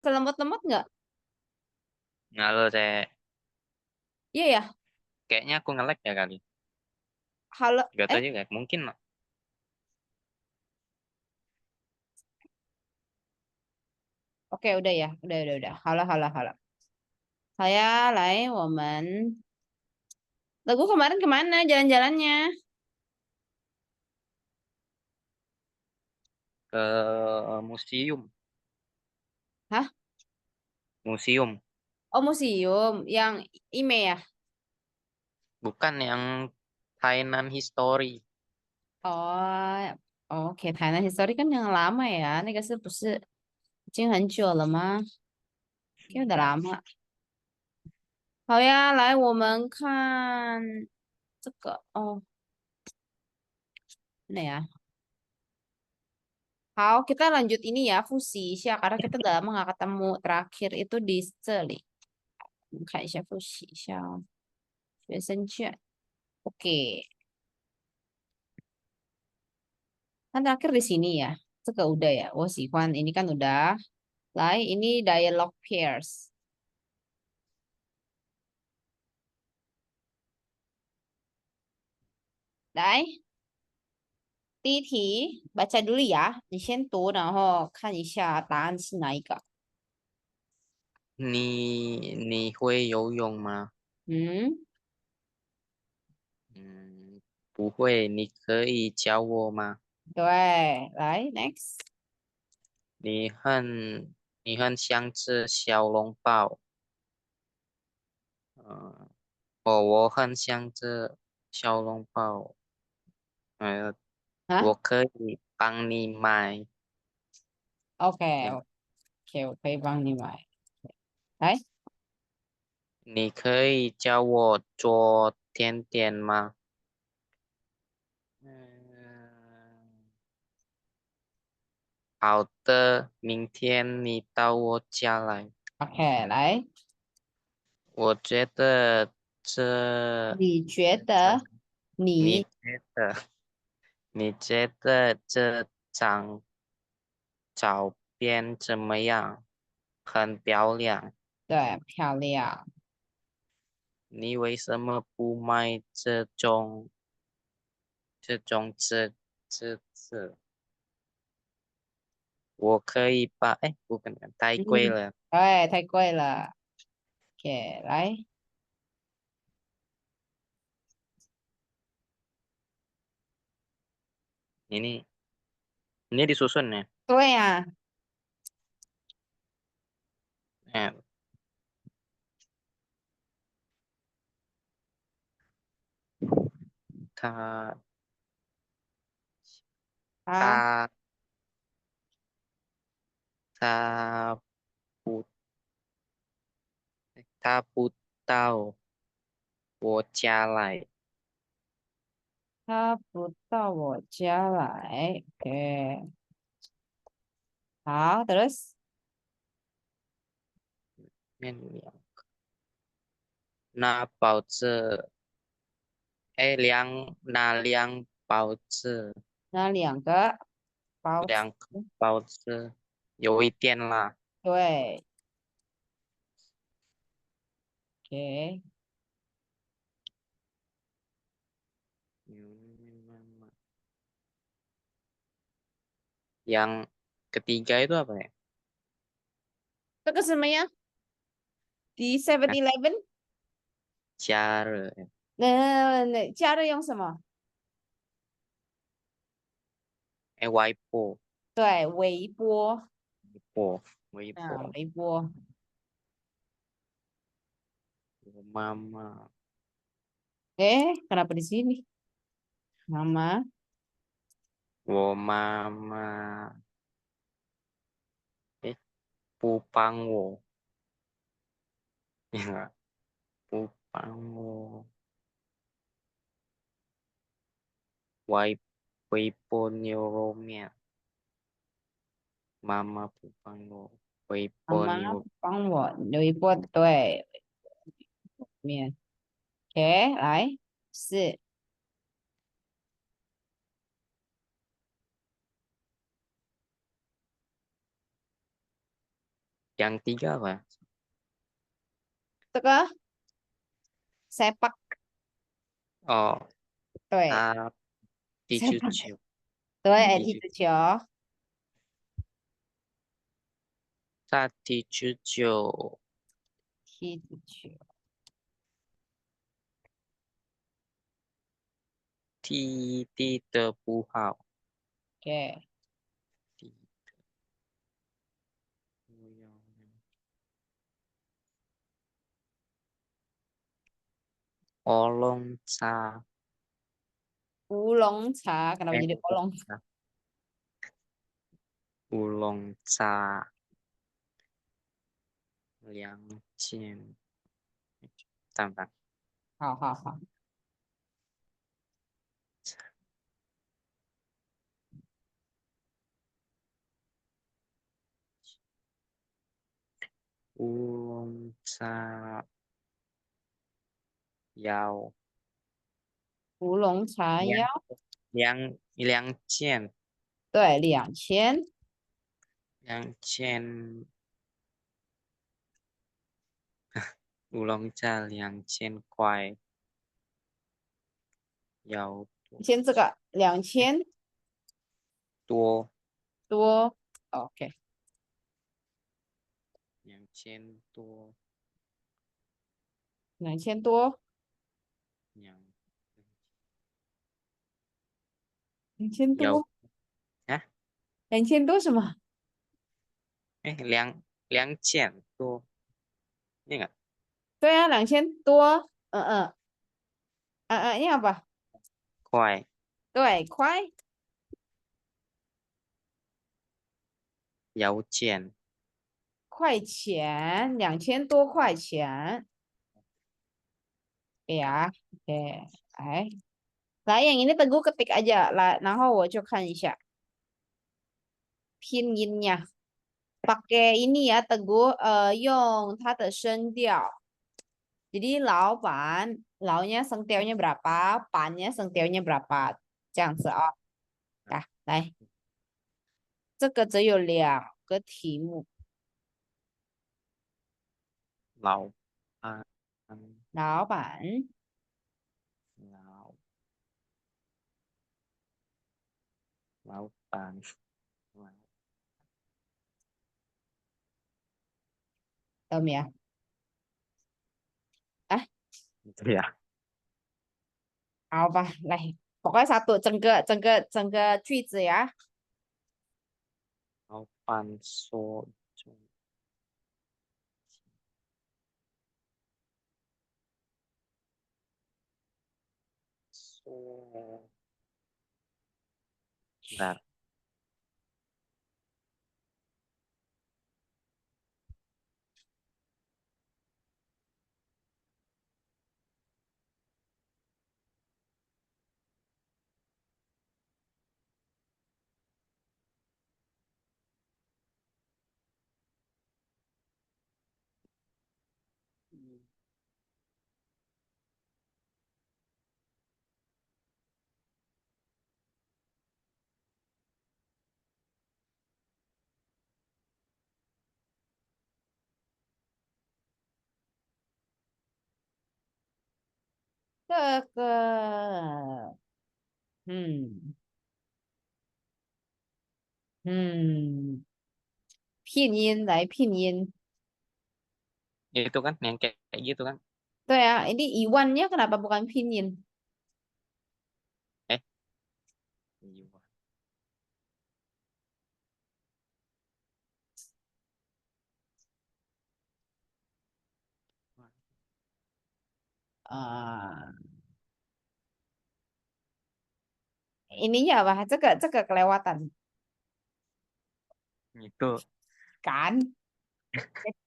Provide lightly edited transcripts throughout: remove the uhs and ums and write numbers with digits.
Selemot-lemot nggak? Halo, Cek. Iya ya. Kayaknya aku nge-lag ya kali. Halo. Gak tau Eh, juga. Mungkin lah. oke udah ya. Udah. Halo, halo, halo. Saya Lai Woman. Lagu kemarin kemana jalan-jalannya? Ke museum. Hah? Museum. Oh, museum yang IME ya? Bukan yang Tainan History. Oh, oke. Tainan History kan yang lama ya. 那个是不是已经很久了吗？应该有点lama。好呀，来，我们看这个哦，mana ya? 好, kita lanjut ini ya, fusi Isya, karena kita udah lama nggak ketemu. Terakhir itu di 这里. 看一下复习一下哦学生卷. Oke, kan terakhir di sini ya. 这个 udah ya. 我喜欢 ini kan udah. 来, ini dialog pairs. 来，第一题 baca dulu ya. 你先读，然后看一下答案是哪一个。你会游泳吗？嗯，嗯，不会。你可以教我吗？对，来 next。你很想吃小笼包。嗯，我很想吃小笼包。呃，啊我可以帮你买。，OK 这样 OK，我可以帮你买。来，你可以教我做甜点吗？嗯，好的，明天你到我家来。OK，来，我觉得这你觉这，得你你觉得你觉得这张照片怎么样？很漂亮。对漂亮？你为什么不买这种这我可以把，哎，不可能，太贵嗯，了。对，太贵了。OK，来，Ini disusun ya. 对呀、Eh, ta 啊，ta ta 不他不到我家来。他不到我家来。OK，好，terus，面两那包子，哎，那辆包子，那两个包子，两个包子有一点辣。对，OK，Hmm, Yang ketiga itu apa ya? 这个什么呀？第 Seven Hah? Eleven，Cara, 那加热用什么？waipo, 对，微波，waipo, 啊，waipo, 微波。mama, Kenapa di sini? Mama, mama, pupangwo, ya, pupangwo, waipo neuromia, mama pupangwo, waipo 妈妈 neu, 帮我微波，对，面。OK，来，是， Yang tiga apa ya? 这个 sepak Oh, 对 他踢足 sepak 球，对，踢足，踢足球，他踢足球，踢足球，踢得不好，对，踢不要乌龙茶，乌龙茶kenapa jadi 乌龙 kolong？茶，乌龙茶2000，等等，好好好，乌龙茶要乌龙茶要两2000，对2000，2000乌龙茶2000块，要先这个2000多多，OK，2000多2000多，两两千要多，啊，2000多什么？哎，2000多，那个对啊，2000多，ini apa？块对，块邮件块钱，2000多块钱。Ya, oke. Eh, Lah, yang ini Teguh ketik aja lah. Nah,我就看一下 pinginnya. Pakai ini ya Teguh, 用它的声调. Jadi 老板,老nya sengtiaunya berapa, pannya sengtiaunya berapa. 这样子啊. Dah, 来，这个只有2个题目。老板老板老老板老懂没有？哎，对呀，好吧，来，pokoknya satu 整个句子呀。老板说中说 bentar,这个，嗯嗯，拼音来拼音。itu kan yang kayak gitu kan, 对啊，ini Iwannya kenapa bukan pinyin? eh iya. Ah, ininya apa? 这个 kelewatan Itu kan?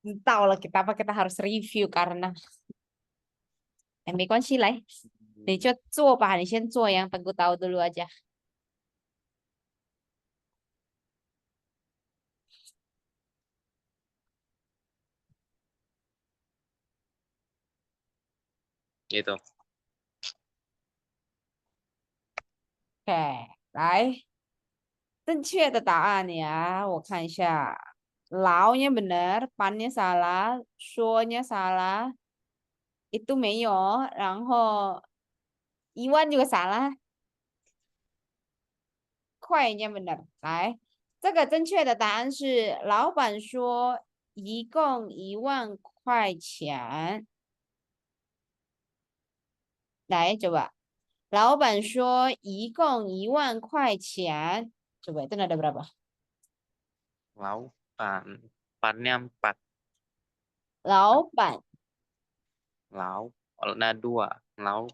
Tahu lah kita apa kita harus review karena 没关系来，你就做吧，你先做yang Teguh tahu dulu aja. gitu. OK，来，正确的答案呀，我看一下。Launya benar, pannya salah,说nya salah, itu 没有，然后Iwan juga salah，快nya benar。来，这个正确的答案是老板说一共1万块钱。来，coba。老板说一共1万块钱。Coba itu nada berapa? Laupan. Pannya 4. 老板，Lau. Nah 2. Lau.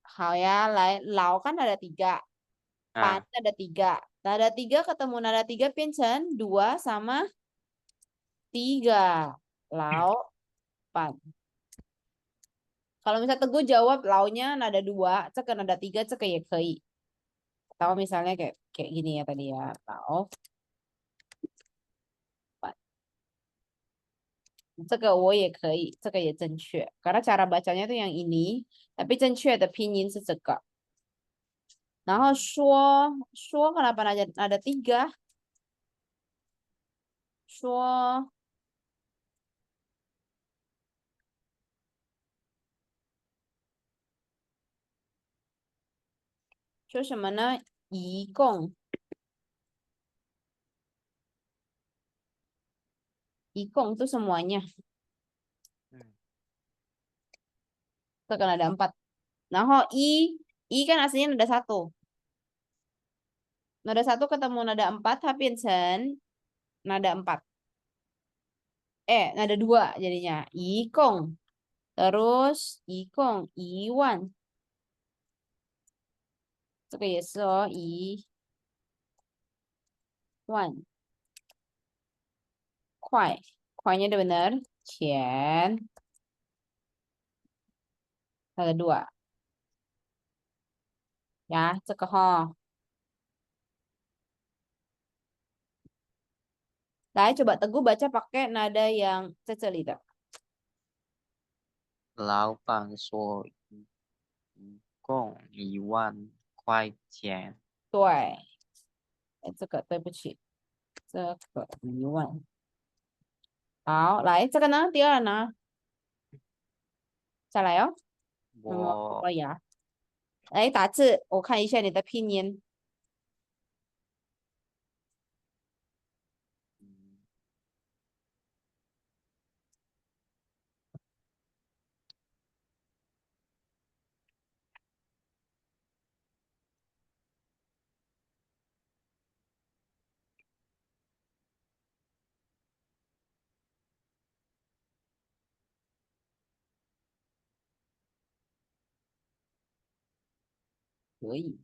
好呀，来，老 kan ada 3, pan Nah, ada 3. Nada 3 ketemu nada 3 pincen 2 sama 3. Lau, pan. Kalau misalnya Teguh jawab launya nada 2, cek ke nada 3, cek ke ya kei. Atau misalnya kayak kayak gini ya tadi ya. Lau, pan. Cek ke wo ye kei, cek ke ya 正确. Karena cara bacanya tuh yang ini, tapi 正确的拼音是这个. 然后说 kenapa nada 3? 说说什么呢？一共itu semuanya. hmm. Tekan ada 4. 然后 i kan aslinya nada 1. Nada 1 ketemu nada 4 habinsen nada 4. Nada 2 jadinya. Ikong. Terus ikong, Iwan. 这个也是哦，1万块. Kuainya udah bener. Qian. Nada 2. Ya, 这个哈. 来, coba Teguh baca pakai nada yang 在这里的. 老板说一共1万块钱。对，这个对不起，这个1万。好，来这个呢，第二呢，再来哦。那么我可以啊。来打字，我看一下你的拼音。嗯可以。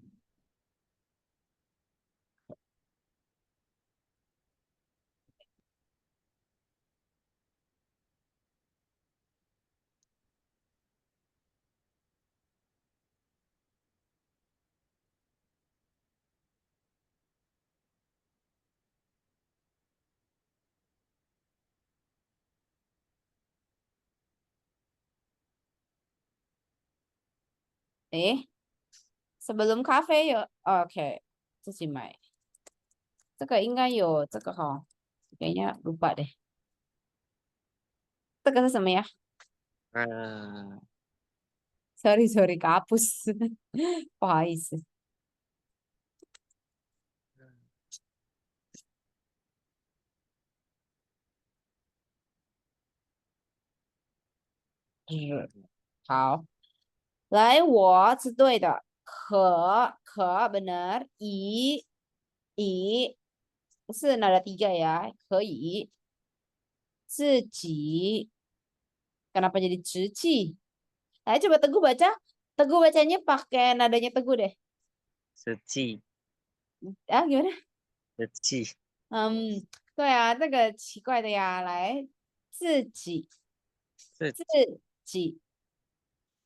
诶，sebelum cafe 有，OK，自己买。这个应该有这个哈，kayaknya lupa deh。这个是什么呀呃，？Sorry sorry，kapus，不好意思。好，来，我是对的，可 benar，以是哪个 tiga ya？可以自己，kenapa jadi 直记？来，coba Teguh baca. Teguh bacanya pakai nadanya Teguh deh. 实际啊，gimana？实际对啊，这个奇怪的呀。来，自己，自自己，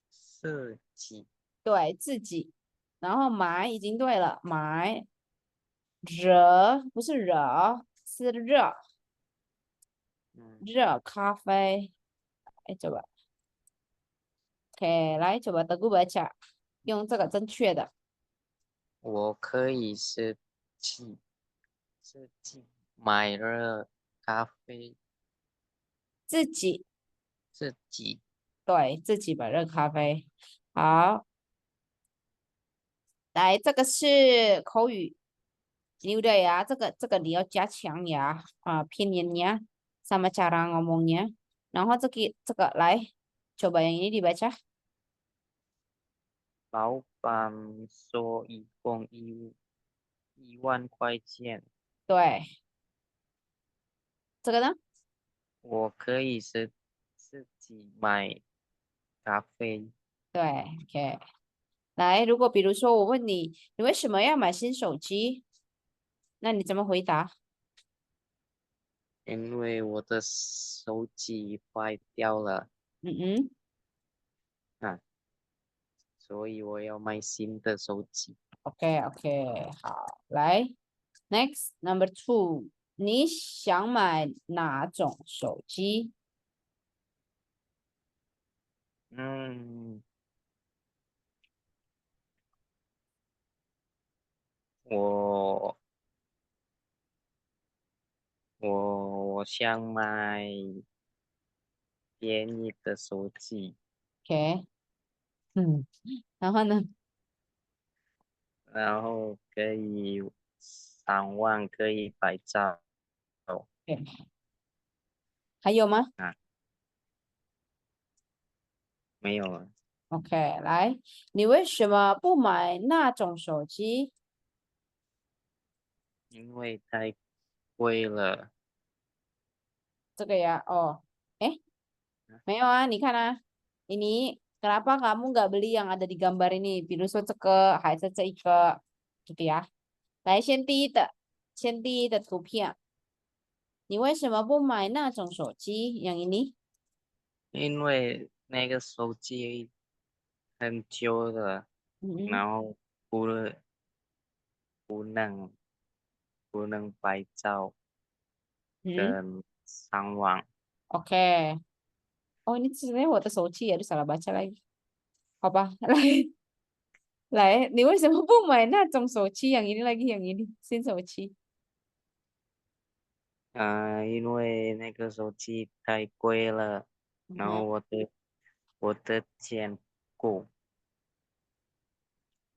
自己对，自己。然后买已经对了，买热不是惹，是热嗯，热咖啡。哎，coba。Oke，来coba Teguh baca，用这个正确的。我可以实际买了咖啡，自己，自己对，自己买热咖啡。好，来，这个是口语。Ini udah ya, 这个你要加强呀拼音nya sama cara ngomongnya. 然后这个来coba yang ini dibaca. 老板说一共1万块钱，对，这个呢？我可以自己买咖啡，对，OK。来，如果比如说我问你，你为什么要买新手机？那你怎么回答？因为我的手机坏掉了嗯嗯啊，所以我要买新的手机。，OK OK，好，来，Next number two，你想买哪种手机？嗯，我我想买便宜的手机，OK，嗯，然后呢？然后可以3万可以拍照 OK，还有吗啊，没有了，？OK，来，你为什么不买那种手机？因为太贵了。这个呀，哦，哎，没有啊，你看啊，ini kenapa kamu nggak beli yang ada di gambar ini？比如说这个还是这一个，gitu ya。来，先第一的图片，你为什么不买那种手机？yang ini？因为那个手机很旧了，嗯嗯然后不不能不能拍照嗯跟上网。，OK。哦，ini sebenarnya 我的手机也是 salah baca lagi。好吧，来，你为什么不买那种手机？yang ini lagi yang ini 新手机。因为那个手机太贵了，然后嗯哼，我的钱够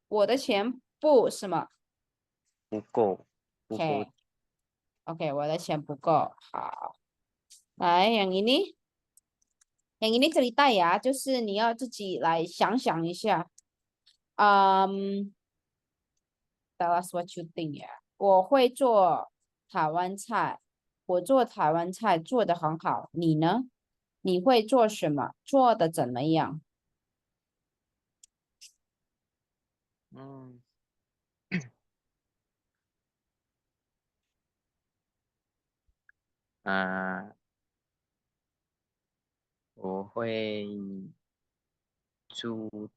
我的钱不是吗不够不够？？OK OK，我的钱不够。好，来，yang ini cerita ya，就是你要自己来想想一下。tell us what you think 呀。我会做台湾菜，我做台湾菜做的很好，你呢？你会做什么？做的怎么样？嗯啊，我会煮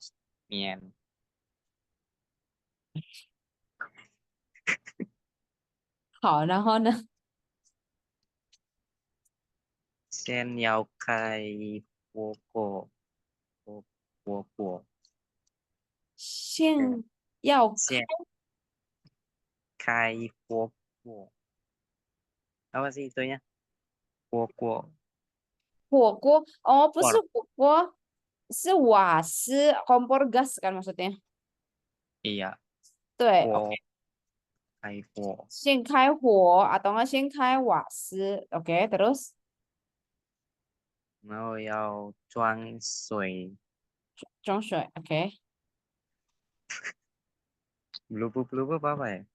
面，好，然后呢？先要开火锅，火火锅，对，先要先开火锅。Apa sih itunya? Kuo-kuo. 火锅哦，不是 Por. 火锅，是瓦斯 kompor gas kan maksudnya。Iya, 对，OK，kuo, kai kuo. 先开火atau enggak 先开瓦斯，OK，terus 然后要装水装水，OK，，blub apa ya?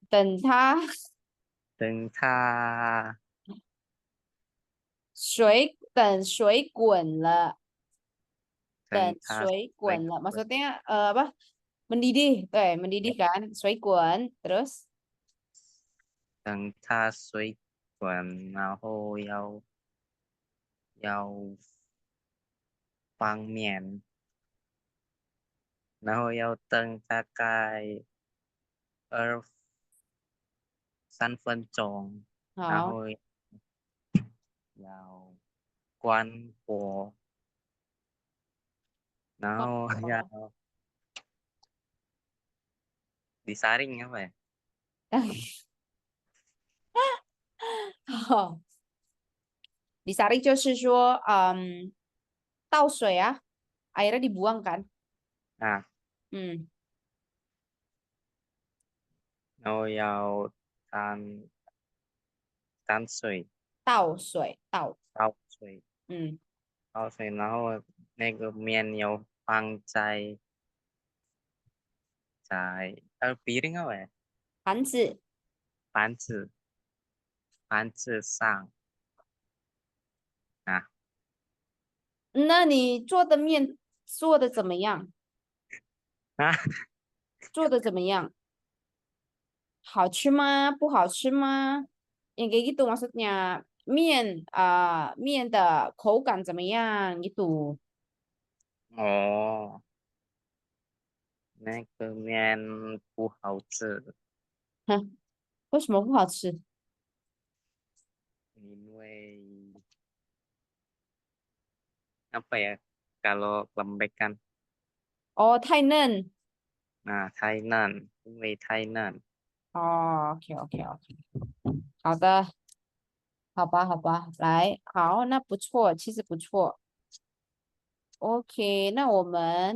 等它等它等水滚了，等等它水水滚了滚，，maksudnya apa? Mendidih，对，mendidih kan，水滚，terus 等它水滚，然后要放面，然后要等大概二3分钟，然好，后要关火，然后哦，要disaring apa ya? 好，disaring 就是说，倒水啊，airnya dibuang kan？啊，嗯，然后要担水，倒水，倒，倒水，嗯，倒水，然后那个面要放在piring apa ya? 盘子。盘子盘子上啊那你做的面做的怎么样？啊做的怎么样？好吃吗？不好吃吗？Yang kayak gitu maksudnya面的口感怎么样gitu？哦，那个面不好吃，哼，为什么不好吃？因为apa ya? Kalau lembek kan, 哦，太嫩。nah 太嫩，因为太嫩。哦，OK OK OK，好的，好吧好吧，来，好，那不错，其实不错。Oke, nah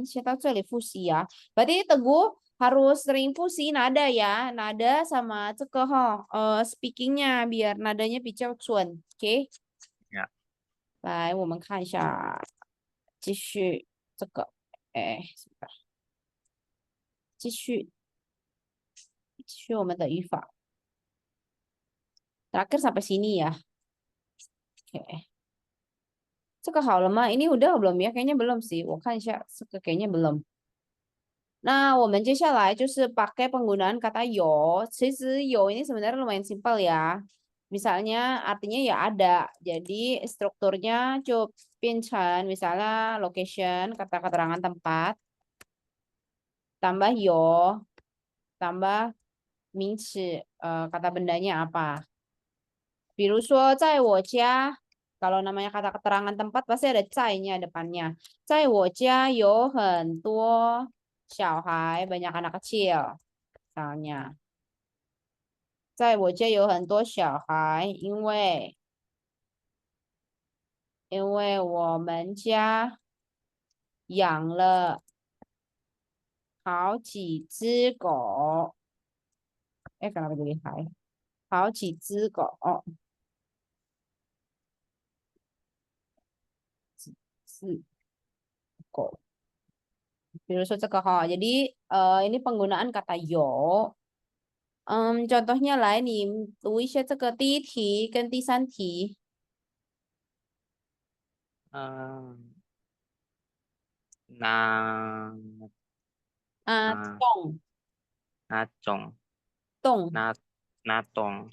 kita tuh fusi ya. Berarti Teguh harus sering fusi nada ya, nada sama speakingnya biar nadanya bisa cuan. Oke, 呀，来我们看一下，继续这个，哎，继续我们的语法。Terakhir sampai sini ya. Oke, 这个好了吗？Ini udah belum ya? Kayaknya belum sih. 我看一下，这个 kayaknya belum。那我们接下来就是 pakai penggunaan kata yo. 其实 yo ini sebenarnya lumayan simpel ya. Misalnya artinya ya ada. Jadi strukturnya cukup pincan. Misalnya location, kata keterangan tempat, tambah yo, tambah 名词, kata bendanya apa. 比如说在我家, kalau namanya kata keterangan tempat pasti ada 在nya depannya. 在我家有很多小孩, banyak anak kecil. Misalnya, 在我家有很多小孩，因为我们家养了好几只狗。kenapa jadi hai? 好几只狗，比如说这个哈，jadi ini penggunaan kata yo. Contohnya lain nih, 读一下这个第一题跟第三题。嗯，那那动那种动那那栋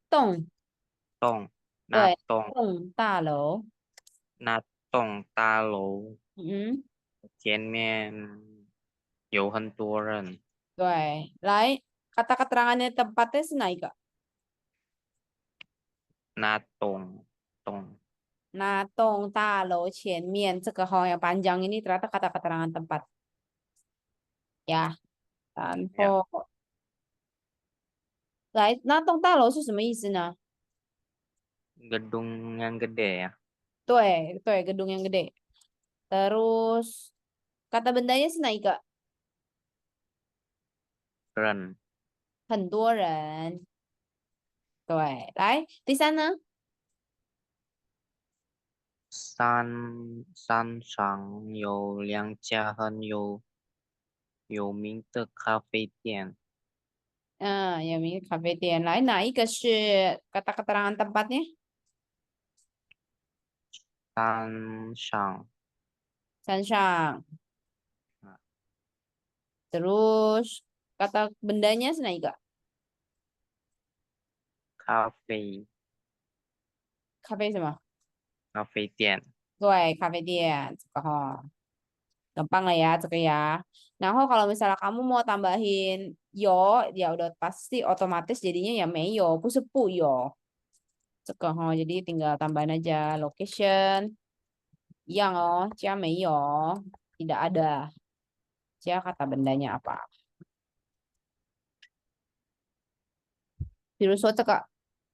动，栋那对，栋栋大楼。那栋大楼嗯，前面有很多人，对，来kata keterangannya tempatnya Senaika. 那栋 Nah, 栋大楼前面这个 yang panjang ini ternyata kata keterangan tempat. Ya, 呀，然后来，那栋大楼是什么意思呢？gedung yang gede ya, 对对, gedung yang gede. Terus kata bendanya Senaika. keren 很多人。对，来，第三呢？山上有2家很有名的咖啡店，有名咖啡店. Naik ke kata keterangan tempatnya? 山上山上. 啊 Terus kata bendanya naik gak? 咖啡咖啡什么？咖啡店，对，咖啡店. 这个 gampang lah ya, 这个 ya. Nah, kalau misalnya kamu mau tambahin yo, ya udah pasti otomatis jadinya ya meyo, 不是不yo. 这个 jadi tinggal tambahin aja location. Yang jia meyo, tidak ada. Jia kata bendanya apa? 比如说这个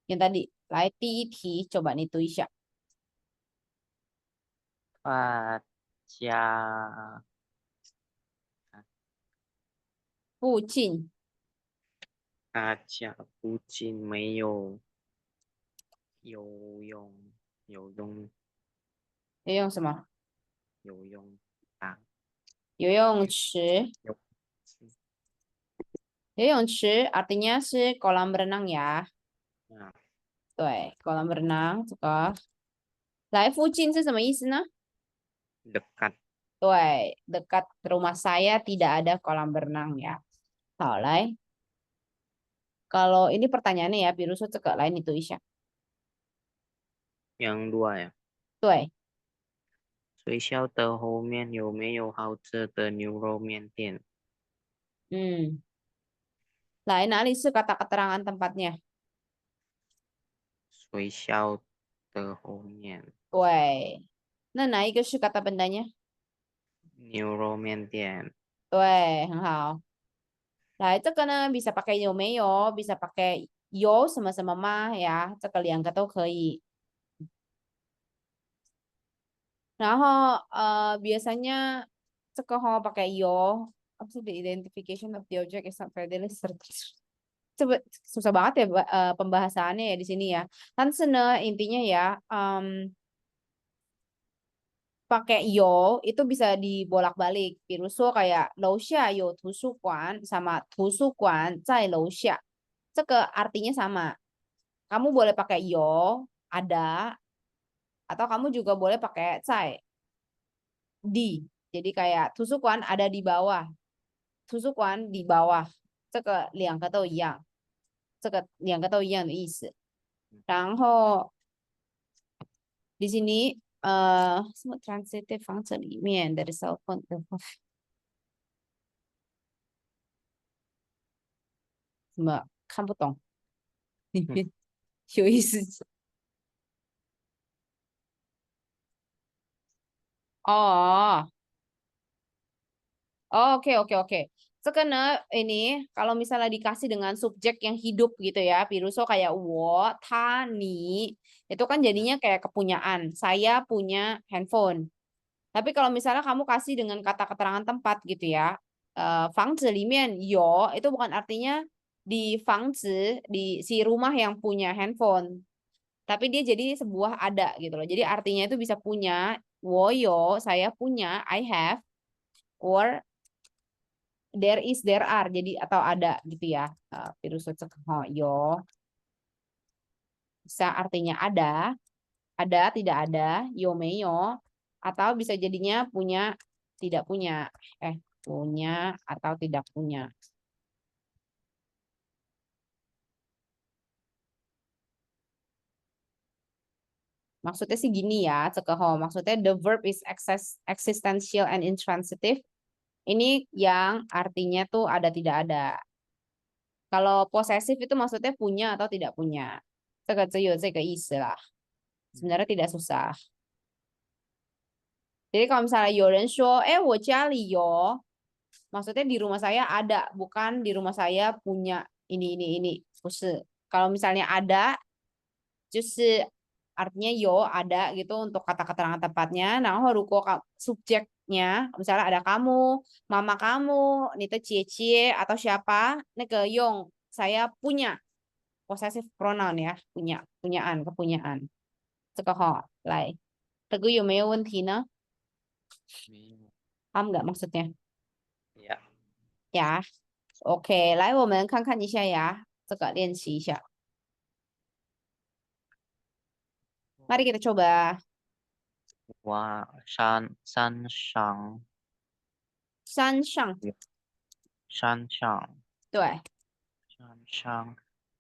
Yang tadi. 来，第一题，coba 你读一下。大家附近大家附近没有游泳游泳要用什么？游泳啊游泳池。游游泳池 artinya是 kolam renang ya. 啊对，kolam renang 这个。来，附近是什么意思呢？dekat 对，dekat rumah saya tidak ada kolam renang ya. 好，来，kalau ini pertanyaannya ya，比如说这个，来你读一下。yang dua ya 对，学校的后面有没有好吃的牛肉面店？嗯，来，哪里是 kata keterangan tempatnya？学校的后面对，那哪一个是 kata bendanya？牛肉面店对，很好。来，这个呢bisa pakai 有没有，bisa pakai 有什么什么吗呀？这个两个都可以。然后biasanya 这个哈 pakai 有apa sih the identification of the object is not readily certain. Coba susah banget ya pembahasannya ya di sini ya. Kan intinya ya pakai yo itu bisa dibolak-balik. 比如说 kayak 楼下有图书馆 sama 图书馆在楼下. 这个 artinya sama. Kamu boleh pakai yo ada atau kamu juga boleh pakai 在 di. Jadi kayak 图书馆 ada di bawah. 图书馆 di bawah. 这个两个都一样，然后di sini 什么 transitive 房子里面 dari cell phone 什么看不懂，里嗯面有意思哦。Oh, oke oke oke. Sekarang ini kalau misalnya dikasih dengan subjek yang hidup gitu ya, 比如说 kayak 我他你itu kan jadinya kayak kepunyaan. Saya punya handphone. Tapi kalau misalnya kamu kasih dengan kata keterangan tempat gitu ya, 房子里面有 itu bukan artinya di 房子 di si rumah yang punya handphone. Tapi dia jadi sebuah ada gitu loh. Jadi artinya itu bisa punya, 我有 saya punya, I have, or there is there are jadi atau ada gitu ya. Virus yo bisa artinya ada tidak ada, yo meyo atau bisa jadinya punya tidak punya, punya atau tidak punya. Maksudnya sih gini ya, cekeho. Maksudnya the verb is existential and intransitive. Ini yang artinya tuh ada tidak ada. Kalau posesif itu maksudnya punya atau tidak punya. 这个只有这个意思啦. Sebenarnya tidak susah. Jadi kalau misalnya 有人说, 我家里有, maksudnya di rumah saya ada, bukan di rumah saya punya ini. 不是. Kalau misalnya ada, 就是 artinya yo ada gitu untuk kata keterangan tempatnya. Nah, ruko subjeknya, misalnya ada kamu, mama kamu, nita cie atau siapa, yong saya punya possessive pronoun ya, punyaan, kepunyaan. 这个来, 这个有没有问题呢? 没有 Paham nggak maksudnya? ya Ya, oke. 来，我们看看一下呀，这个练习一下。Mari kita coba. 山上山上，山上对山上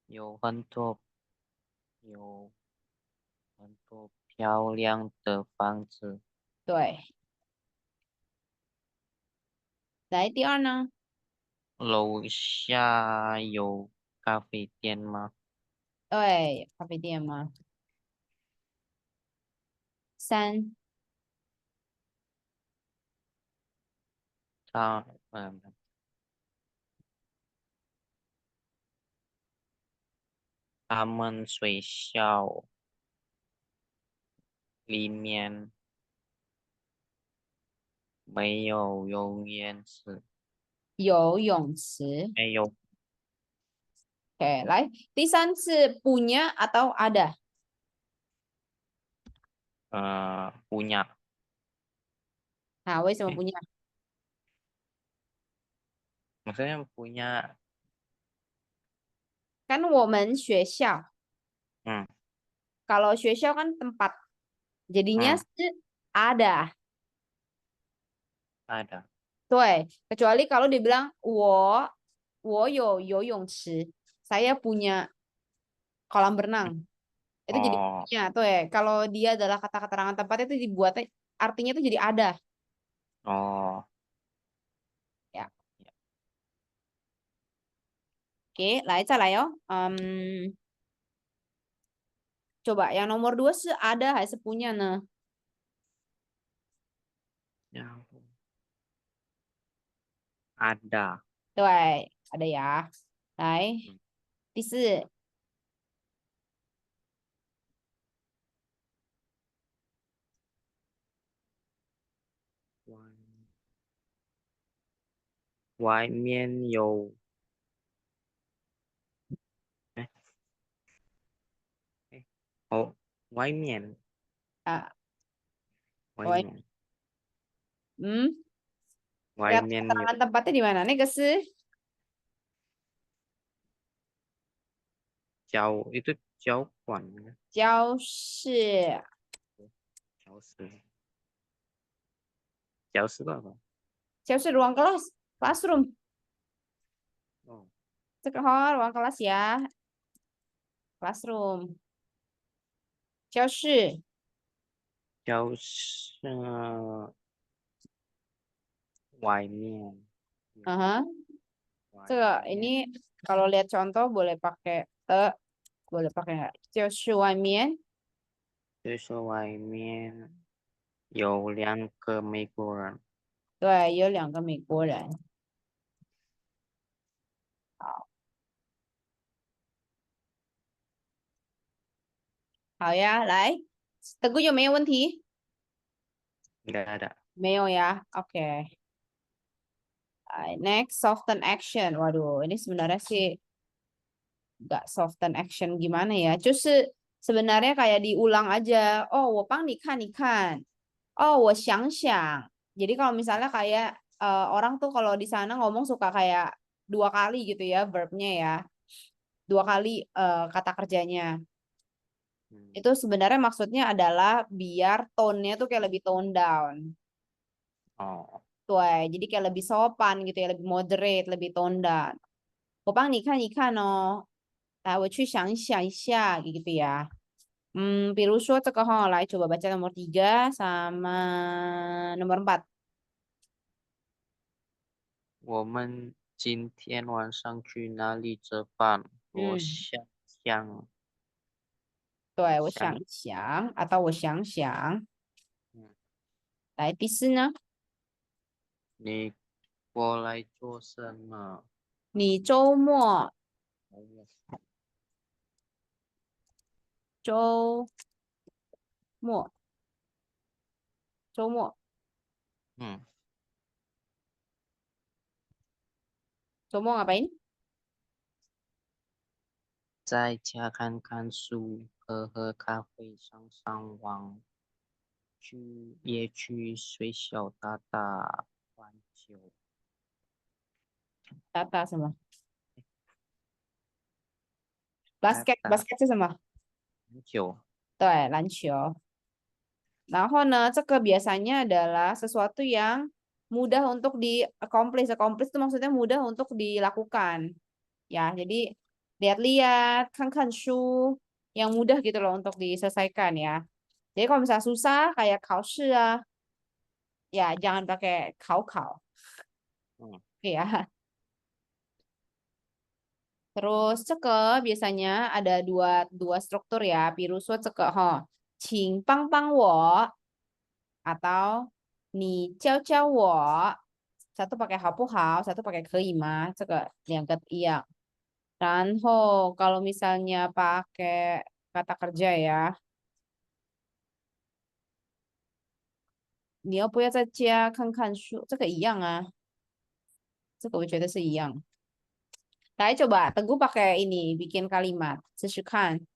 有很多有很多漂亮的房子，对。来，第二呢？楼下有咖啡店吗？对，咖啡店吗？三，它嗯，他们学校里面没有游泳池，游泳池。没有 Oke, 来，第三次 punya atau ada? punya. Nah, 为什么 Eh, punya? maksudnya punya. Kan 我们学校. Hmm, Kalau 学校 kan tempat. Jadinya hmm, ada. ada. 对, kecuali kalau dibilang 我有游泳池. Saya punya kolam berenang. Itu jadi Oh, punya. Tuh ya, kalau dia adalah kata keterangan tempat itu dibuatnya artinya itu jadi ada. oh, Ya. ya, Oke, 来再来哟. Coba yang nomor 2 ada 还是 punya呢? ya, ada. 对, ada ya. 来, Hmm, 第四, 外面有，哎哎，哦，外面 ah, 外 oh, 面 hmm, 外 lihat 面有 keterangan tempatnya di mana? Nih, guys. 教育，itu 教馆 教室, 教室itu apa? 教室 ruang kelas, classroom. Oh, 这个 ruang kelas ya, classroom. 教室, 教室外面有 这个 外面 ini kalau lihat contoh boleh pakai boleh pakai nggak? 教室外面,就是外面有2个美国人，对，有两个美国人. 好呀，来, Teguh 有没有问题? nggak ada. 没有呀, oke. Next, soften action. Waduh, ini sebenarnya sih nggak soften action gimana ya? 就是 sebenarnya kayak diulang aja. Oh, 我帮你看一看. Oh, 我想想. Jadi kalau misalnya kayak orang tuh kalau di sana ngomong suka kayak 2 kali gitu ya verbnya ya. 2 kali kata kerjanya. Hmm. Itu sebenarnya maksudnya adalah biar tone-nya tuh kayak lebih tone down. Oh, Tuh, jadi kayak lebih sopan gitu ya, lebih moderate, lebih tone down. 我帮你看一看哦，来，我去想一想一下 gitu ya. 比如说这个 来 coba baca nomor 3 sama nomor 4. 我们今天晚上去哪里吃饭？我想想，对，我想想，一想，atau 我想想。嗯，来，第四呢？你过来做什么？你周末周末周末嗯，周末 ngapain？在家看看书，喝咖啡，上网，也去学校打篮球，打什么？basket 打 basket 是什么？篮球。对，篮球。然后呢，这个biasanya adalah sesuatu yang mudah untuk di accomplish. Accomplish itu maksudnya mudah untuk dilakukan. Ya, jadi lihat-lihat, kan shu yang mudah gitu loh untuk diselesaikan ya. Jadi kalau misalnya susah kayak 考试 ya jangan pakai 考考. Hmm. Oke ya. Terus ceke biasanya ada dua struktur ya. Pirusu ceke ho. 请帮帮我 atau 你教教我. Satu pakai 好不好, satu pakai 可以吗? 这个两个一样.然后kalau misalnya pakai kata kerja ya, 你要不要在家看看书？这个一样啊，这个我觉得是一样。来coba Teguh pakai ini bikin kalimat. 试试看。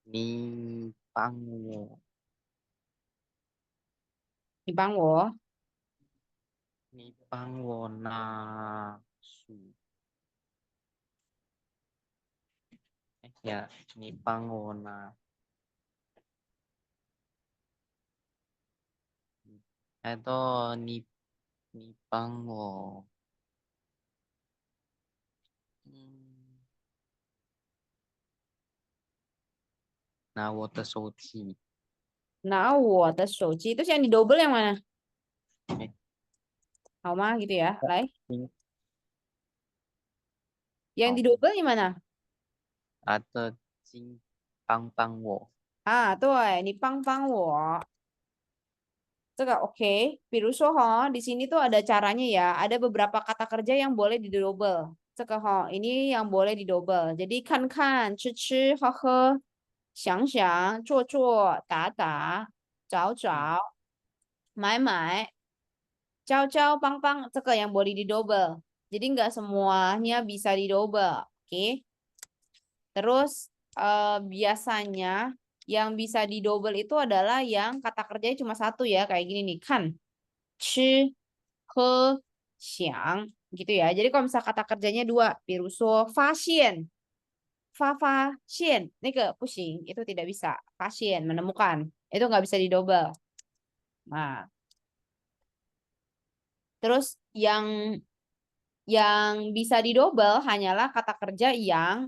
你帮我，你帮我你帮我拿书。哎呀，你帮我拿。atau你帮我，嗯，拿我的手机。拿我的手机。Terus yang di double yang mana? 哎，好吗gitu ya. 来，嗯，yang di 好 double yang mana? ，atau 请帮我。啊，对，你帮帮我。这个 OK。比如说哈，di sini tuh ada caranya ya. Ada beberapa kata kerja yang boleh di double. 这个哈，ini yang boleh di double. Jadi 看看、吃吃、喝喝、想想、做做、打打、找嗯找、买买、教教、帮帮，这个yang boleh di double. Jadi nggak semuanya bisa di double. Oke. Terus biasanya yang bisa di double itu adalah yang kata kerjanya cuma satu ya, kayak gini nih, kan, 吃、喝、想, gitu ya. Jadi kalau misal kata kerjanya dua, 比如说发现、发现, 那个不行, itu tidak bisa. 发现, menemukan, itu nggak bisa di double. Nah, terus yang bisa di double hanyalah kata kerja yang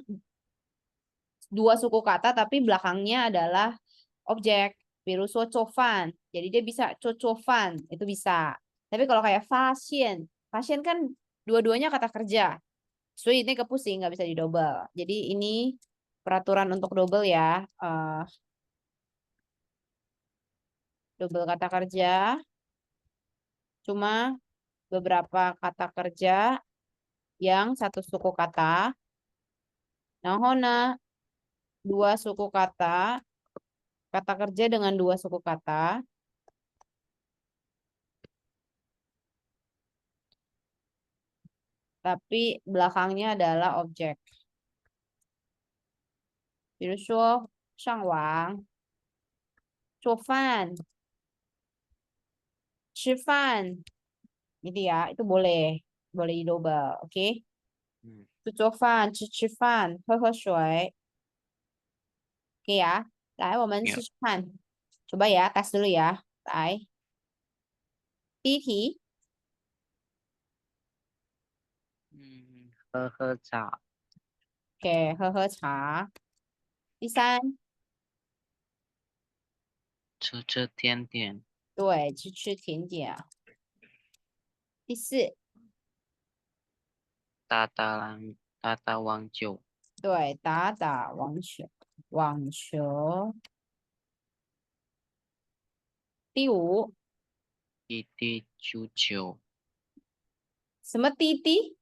dua suku kata tapi belakangnya adalah objek. Virus cocofan. Jadi dia bisa cocofan. Itu bisa. Tapi kalau kayak pasien. Pasien kan dua-duanya kata kerja. So ini kepusing. Nggak bisa didouble. Jadi ini peraturan untuk double ya. Double kata kerja. Cuma beberapa kata kerja yang satu suku kata. Nah, dua suku kata. Kata kerja dengan dua suku kata. Tapi belakangnya adalah objek. 比如说上网、做饭、吃饭, gitu ya. Itu boleh, boleh di double, oke? 嗯，做饭、吃饭、喝水, oke ya. 来，我们试有，试看. Coba ya, tes dulu ya. 来，第一题喝茶，，OK，喝茶。第三，吃甜点，对，吃甜点。第四，打网球。对，打网球。第五，踢足球，什么滴滴？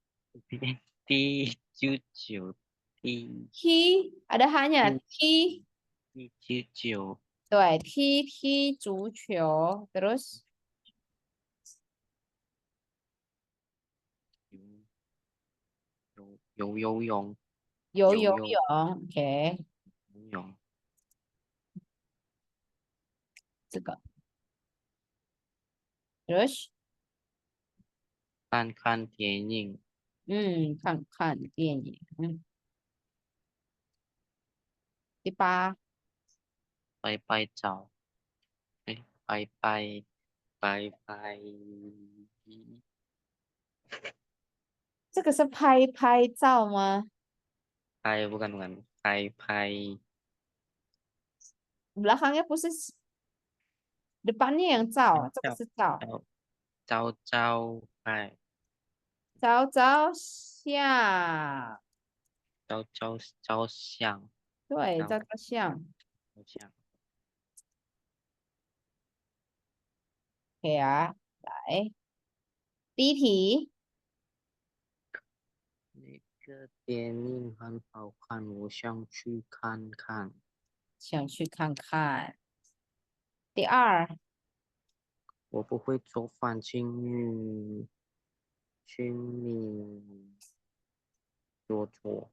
踢足球，踢踢ada hanya 踢 踢，踢足球，对，踢足球，terus 游泳，游游泳，OK，泳，这个，terus 看电影，看看电影，第八，拍照，哎，拍，这个是拍照吗？bukan拍 belakangnya 不是 depannya yang 照，这个照是照，照拍照相，照相对，照照相，相， OK 啊，来，第一题，那个电影很好看，我想去看看。想去看看。第二，我不会做饭，请你做做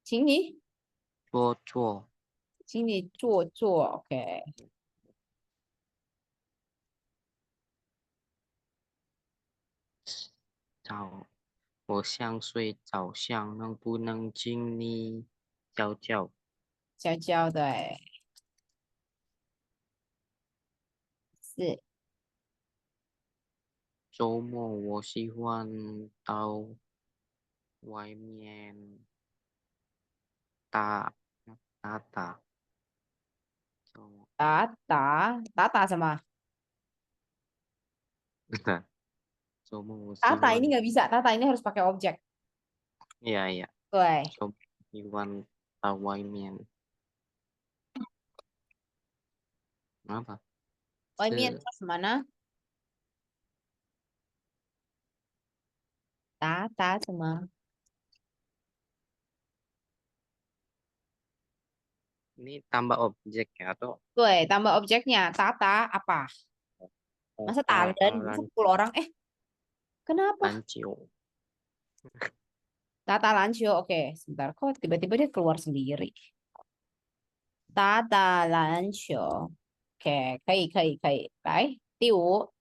请你，做做请你坐坐，OK。早。我想睡早上，能不能请你教教？娇娇的，哎，是周末我喜欢到外面打打。周 打什么？周末我喜 Tata ini 欢，nggak bisa. Tata ini harus pakai objek. 呀呀，对，周末喜欢到外面apa？外面是叫什么呢？打什么？ini tambah objek ya atau 对，tambah objeknya. Tata apa? Masa talent? Masa 10 orang? Kenapa? lanjut. Tata lancio. Oke, sebentar. Kok tiba-tiba dia keluar sendiri? Tata lancio. Oke, 可以。第五，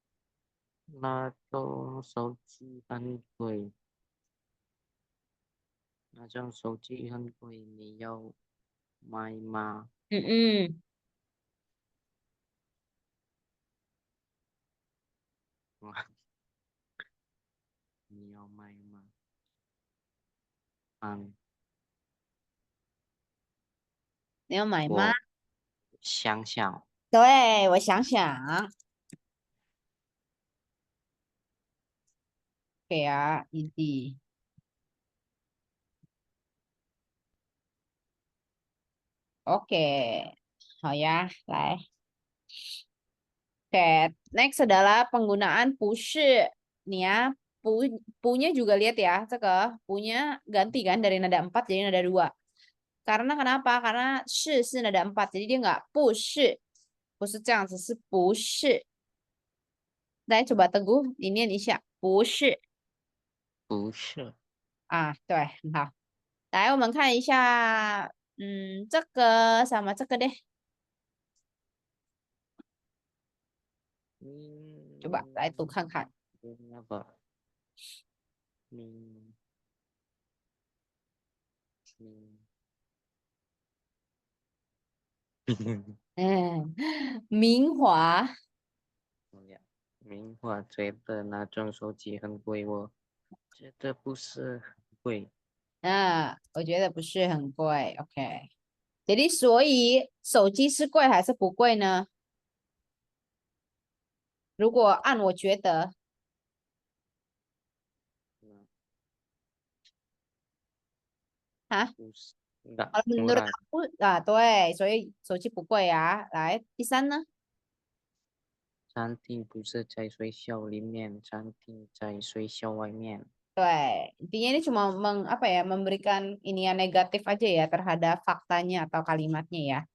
那种手机很贵，你要买吗？嗯嗯，你要买吗？嗯，你要买吗？我想想，对，我想想。给啊，easy。Oke, 好呀，来。Oke, next adalah penggunaan push. Nih ya, punya juga lihat ya, punya ganti kan dari nada 4 jadi nada 2. Karena kenapa? Karena 是 nada 4, jadi dia nggak push. 不是这样子，是不是？来，coba Teguh, ini 念一下，不是不是，啊，对，很好。来，我们看一下，这个 sama 这个 deh，coba 来读看看。ini apa？你你，嗯，明华。我呀，明华觉得那种手机很贵，我觉得不是很贵。我觉得不是很贵，OK。所以手机是贵还是不贵呢？如果按我觉得那啊，不是，enggak kalau menurut murah。aku对，所以手机不贵啊。来，第三呢？餐厅不是在学校里面，餐厅在学校外面。对，intinya ini cuma apa ya, memberikan ini yang negatif aja ya terhadap faktanya atau kalimatnya ya.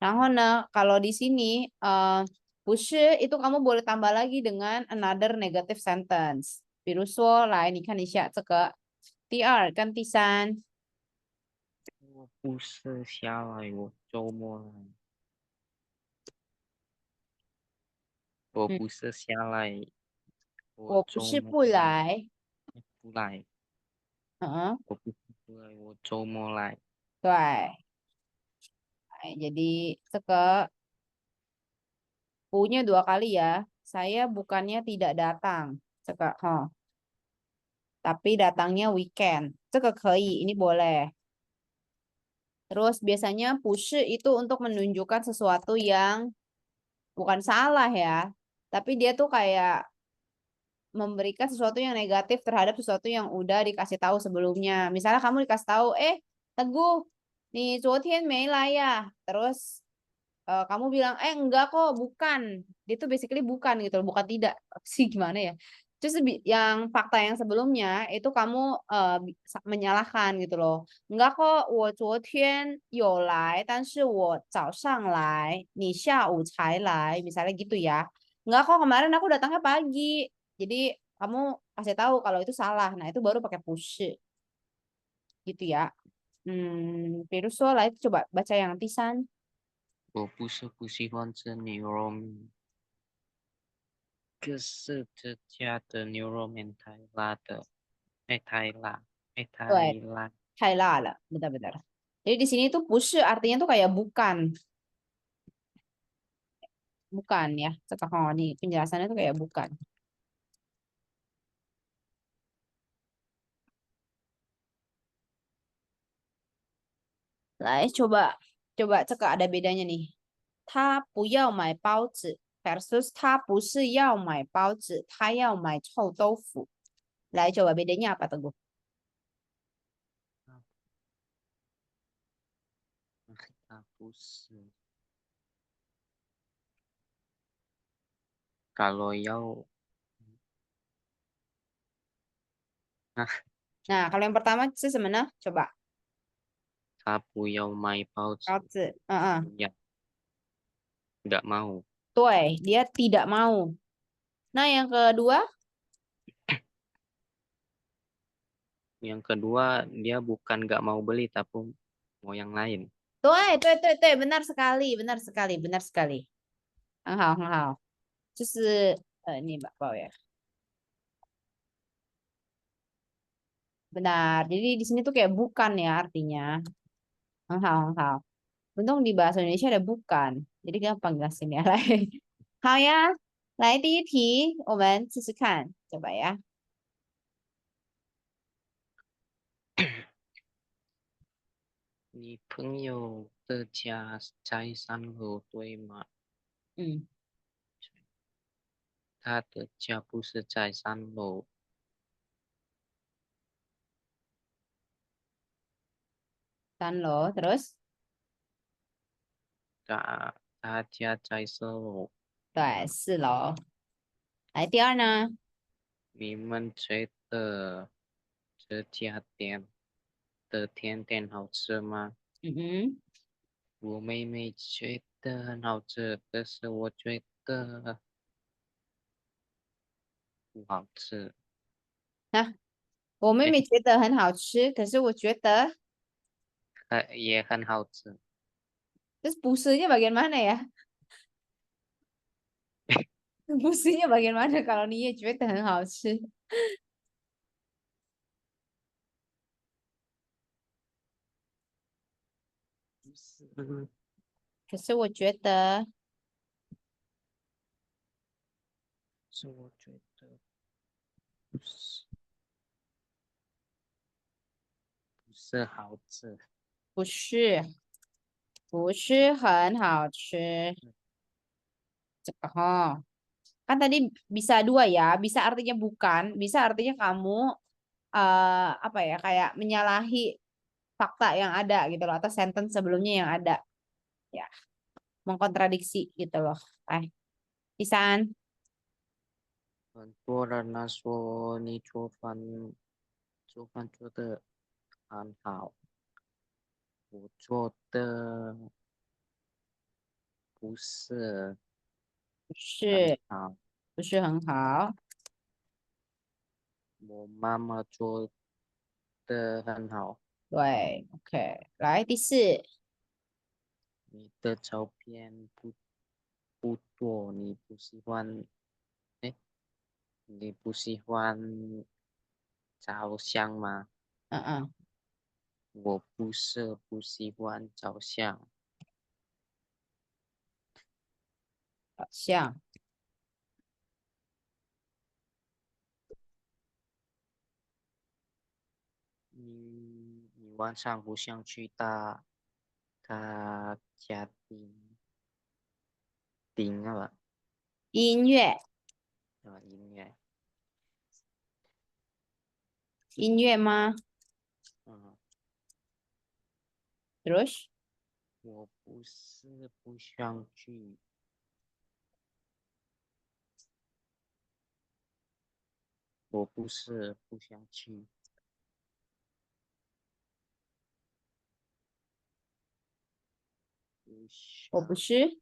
Nah, kalau di sini 不是 itu kamu boleh tambah lagi dengan another negative sentence. 比如说，来，你看一下这个第二跟第三。我不是下来，我周末来。我嗯，不是下来，我我不周是不末来。来，不来，嗯，我不是不来，我周末来。对，jadi 这个 punya 2 kali ya. Saya bukannya tidak datang, tapi datangnya weekend. 这个可以, ini boleh. Terus biasanya push itu untuk menunjukkan sesuatu yang bukan salah ya, tapi dia tuh kayak memberikan sesuatu yang negatif terhadap sesuatu yang udah dikasih tahu sebelumnya. Misalnya kamu dikasih tahu, Teguh, nih 昨天没来呀. Terus kamu bilang enggak kok bukan, dia tuh basically bukan gitu loh, bukan tidak sih gimana ya. Terus yang fakta yang sebelumnya itu kamu menyalahkan gitu loh. Enggak kok, 我昨天有来，但是我早上来，你下午才来，misalnya gitu ya. Enggak kok, kemarin aku datangnya pagi. Jadi kamu kasih tahu kalau itu salah. Nah, itu baru pakai push gitu ya. 比如说来 coba baca yang Tisan. 我不是不喜欢吃牛肉面，可是这家的牛肉面太辣的，太辣，太 Tuh, 辣。太辣了, benar-benar. Jadi di sini tuh push artinya tuh kayak bukan, bukan ya. Sekarang nih penjelasannya tuh kayak bukan. Lah, coba coba cek ada bedanya nih. 他不要买包子 versus 他不是要买包子，他要买臭豆腐. Lah, coba bedanya apa tuh?不是，kalau要，啊，Nah, kalau yang pertama sih sebenarnya coba 他不要买包子，包子, 不要，nggak mau. Tuh, dia tidak mau. Nah, yang kedua, Yang kedua, dia bukan nggak mau beli, tapi mau yang lain. tuh, benar sekali, benar sekali, benar sekali. 很好，很好。就是你吧，抱怨 benar. Jadi di sini tuh kayak bukan ya artinya. 很好，很好. Untung di bahasa Indonesia ada bukan. Jadi gampang jelasin ya. 来，好呀，来第一题，我们试试看，coba ya. 你朋友的家在3楼，对吗？嗯，他的家不是在3楼，3楼 terus 他家在4楼。对4楼。来第二呢？你们觉得这家店的甜点好吃吗？嗯哼，我妹妹觉得很好吃，可是我觉得不好吃。那我妹诶，妹觉得很好吃，可是我觉得也很好吃。terus busanya bagian mana ya? Busanya bagian mana kalau 你也觉得很好吃？不是，可是我觉得是我觉得不是好吃。不是，不是很好吃。Oh, kan tadi bisa dua ya, bisa artinya bukan, bisa artinya kamu apa ya, kayak menyalahi fakta yang ada gitu loh, atau sentence sebelumnya yang ada, ya, mengkontradiksi gitu loh. Isan, 很多人呢说你做饭做得很好，我做的不是很是好，不是很好？我妈妈做的很好。对，OK，来第四，你的照片不多，你不喜欢，哎，你不喜欢照相吗？嗯嗯，我不是不喜欢照相，好像你晚上不想去他家订了音乐，音乐，音乐吗嗯，？Terus 我不是不想去，我不是不想去，不我不想是，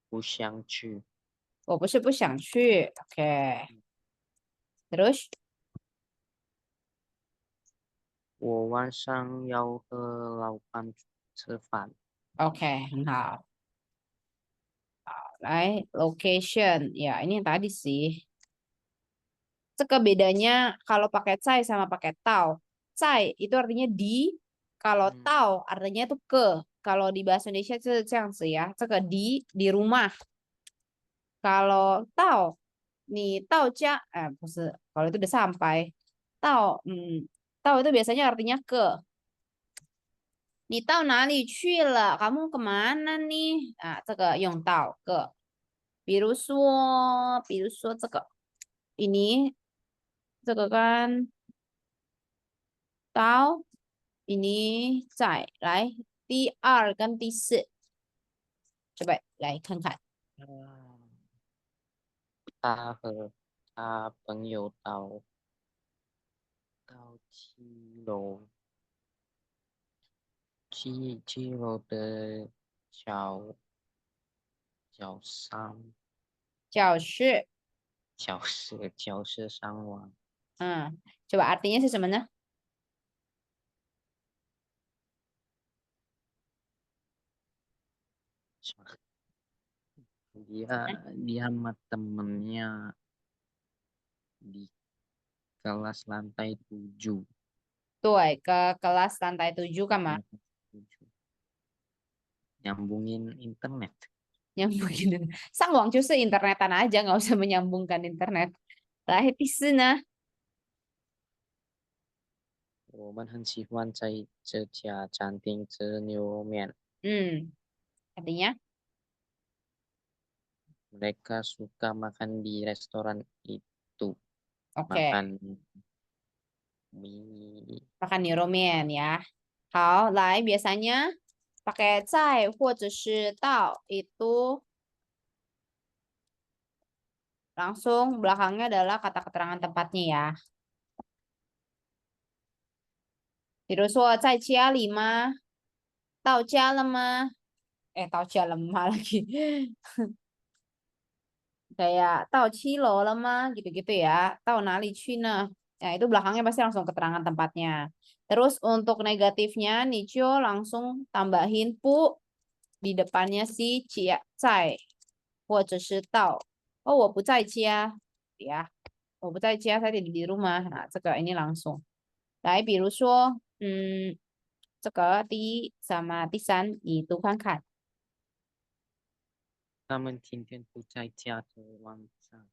不想去。我不是不想去。OK， terus， 我晚上要和老板吃饭。OK， 很好。来，location，ya ini yang tadi sih. 这个 bedanya kalau pakai cai sama pakai tau. Cai itu artinya di, kalau 嗯 tau artinya itu ke. Kalau di bahasa Indonesia itu 这样子 ya. 这个 di rumah. Kalau tau, nih tau ja, 不是, kalau itu udah sampai. Tau, tau itu biasanya artinya ke. 你到哪里去了? Kamu kemana nih? 这个用到个。比如说这个 ini 这个kan到 ini 在来第2跟第4，coba 来看看。他和他朋友到七楼的小山教室，教室上网。coba artinya sih sebenarnya. Dia dia sama temennya di kelas lantai 7. 对，ke kelas lantai 7 kan mah? Nyambungin internet. Nyambungin. 上网就是 internetan aja, nggak usah menyambungkan internet. 来，第4呢？我们很喜欢在这家餐厅吃牛肉面。artinya Mereka suka makan di restoran itu. oke, Makan mie. makan Euroman ya. 好，来，biasanya pakai 在或者是到 itu langsung belakangnya adalah kata keterangan tempatnya ya. 比如说在家里吗？到家了吗？到家了吗 lagi. Kayak 到7楼了吗? Gitu-gitu ya. Tahu 哪里去呢? Ya, itu belakangnya pasti langsung keterangan tempatnya. Terus untuk negatifnya, Nicio langsung tambahin pu di depannya si Cia Cai. 或者是到. Oh, 我不在家. Ya, 我不在家, saya tidak di rumah. Nah, 这个 ini langsung. 来，比如说，这个第1 sama 第3，你读看看。他们今天不在家的晚上。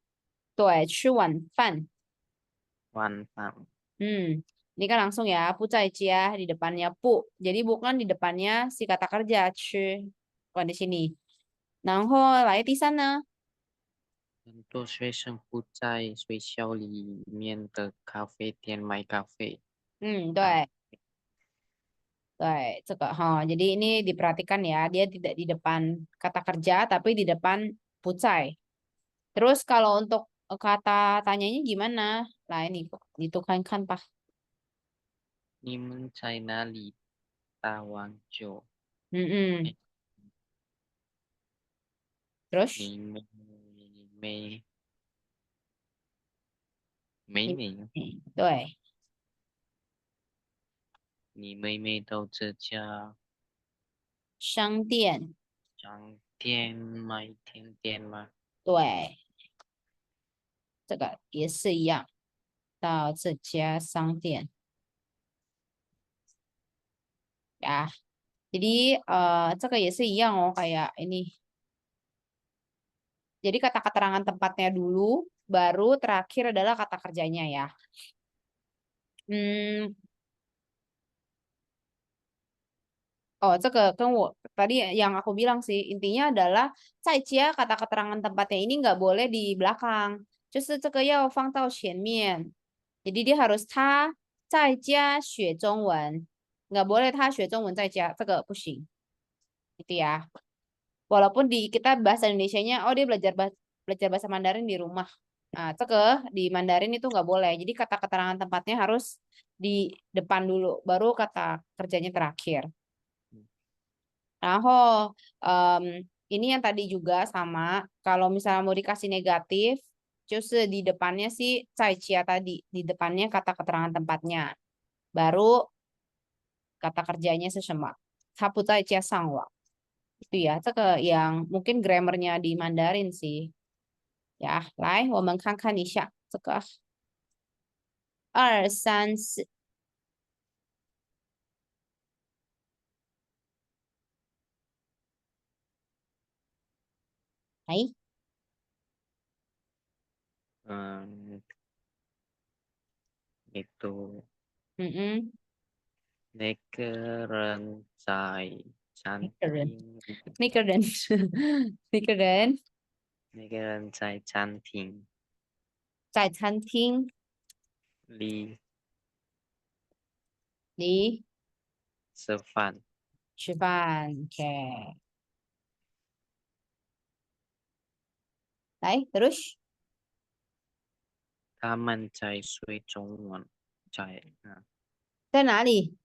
对，吃晚饭。晚饭。Ini kan langsung ya, 不在家 di depannya pu. Jadi bukan di depannya si kata kerja 吃, bukan di sini. 然后来第3呢？很多学生不在学校里面的咖啡店买咖啡。啊，对对，这个哈. Jadi ini diperhatikan ya, dia tidak di depan kata kerja tapi di depan 不在. Terus kalau untuk kata tanyanya gimana? Lah ini itu kan Pak. 你们在哪里打网球？嗯。哎，Terus 你妹妹妹呢？对，你妹妹到这家商店商店买甜点吗？对，这个也是一样，到这家商店呀。Jadi 这个也是一样哦kayak ini. Jadi kata keterangan tempatnya dulu, baru terakhir adalah kata kerjanya ya. Hmm, oh, 这个跟我 tadi yang aku bilang sih, intinya adalah 在家 kata keterangan tempatnya ini nggak boleh di belakang. 就是这个要放到前面. Jadi dia harus 他在家学中文, nggak boleh 他学中文在家, 这个不行. Itu ya. Walaupun di kita bahasa Indonesianya, oh dia belajar bahasa Mandarin di rumah. Nah, itu ke di Mandarin itu nggak boleh. Jadi kata keterangan tempatnya harus di depan dulu, baru kata kerjanya terakhir. 然后 ini yang tadi juga sama. Kalau misalnya mau dikasih negatif, just di depannya sih Cai tadi, di depannya kata keterangan tempatnya. Baru kata kerjanya sesama. 他不在家上网. Itu ya, itu ke yang mungkin grammarnya di Mandarin sih. Ya, 来，我们看看一下这个二三四，哎，嗯，itu 嗯嗯，那个人在餐那个人，厅，那个人，那个人那个人在餐厅在餐厅里里吃饭，吃饭，OK，来，terus 他们在学中文，在哪里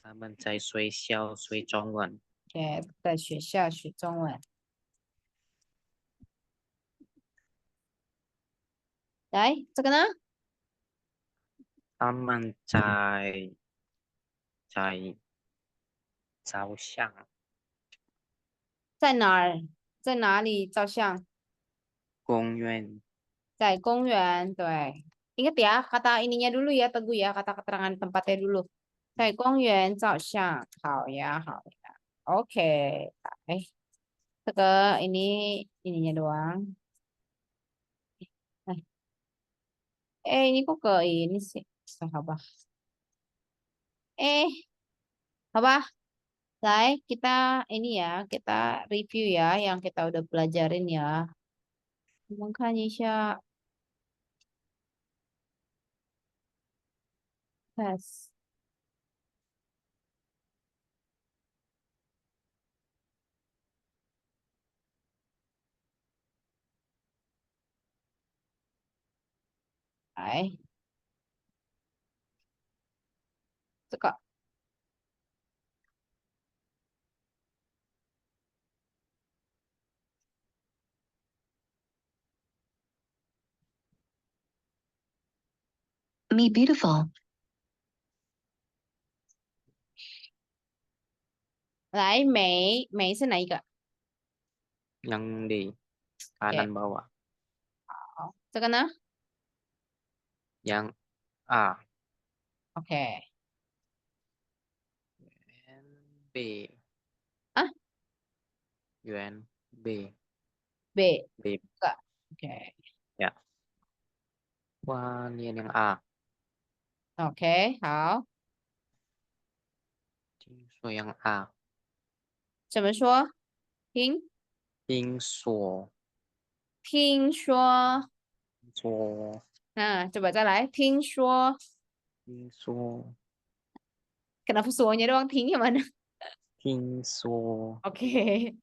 他们在学校学中文，？OK，在学校学中文。来，这个呢，他们在照相在哪儿？在哪里照相？公园，在公园。对，ingat ya kata ininya dulu ya, Teguh ya, kata keterangan tempatnya dulu. 在公园照相。好呀，好呀。OK，哎，这个ininya doang. Eh, ini kok ke ini sih, sahabat. Eh, apa? 来, kita ini ya, kita review ya yang kita udah pelajarin ya. 我们看一下 tes. Đấy, suka. Me beautiful. 来，美是哪一个？yang di kanan 对，bawah, 好，这个呢 yang A ？OK，圆 B 啊圆 B ，B B 这个，OK，OK，ya, wah ini yang A, 好，听说yang A 怎么说？听听说，说coba 再来，听说听说 kenapa suanya doang ting yang mana? 听说 Oke.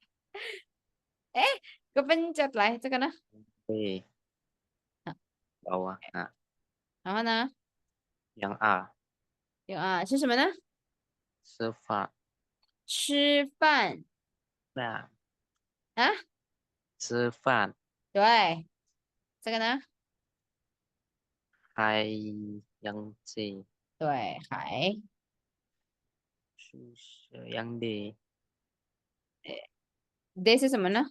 Eh, kepencet lah, itu karena B bawah, nah mana? yang A 是什么呢？吃饭吃饭饭啊，吃饭对，这个呢？还 yang C 对，海，宿舍 yang D 这是什么呢？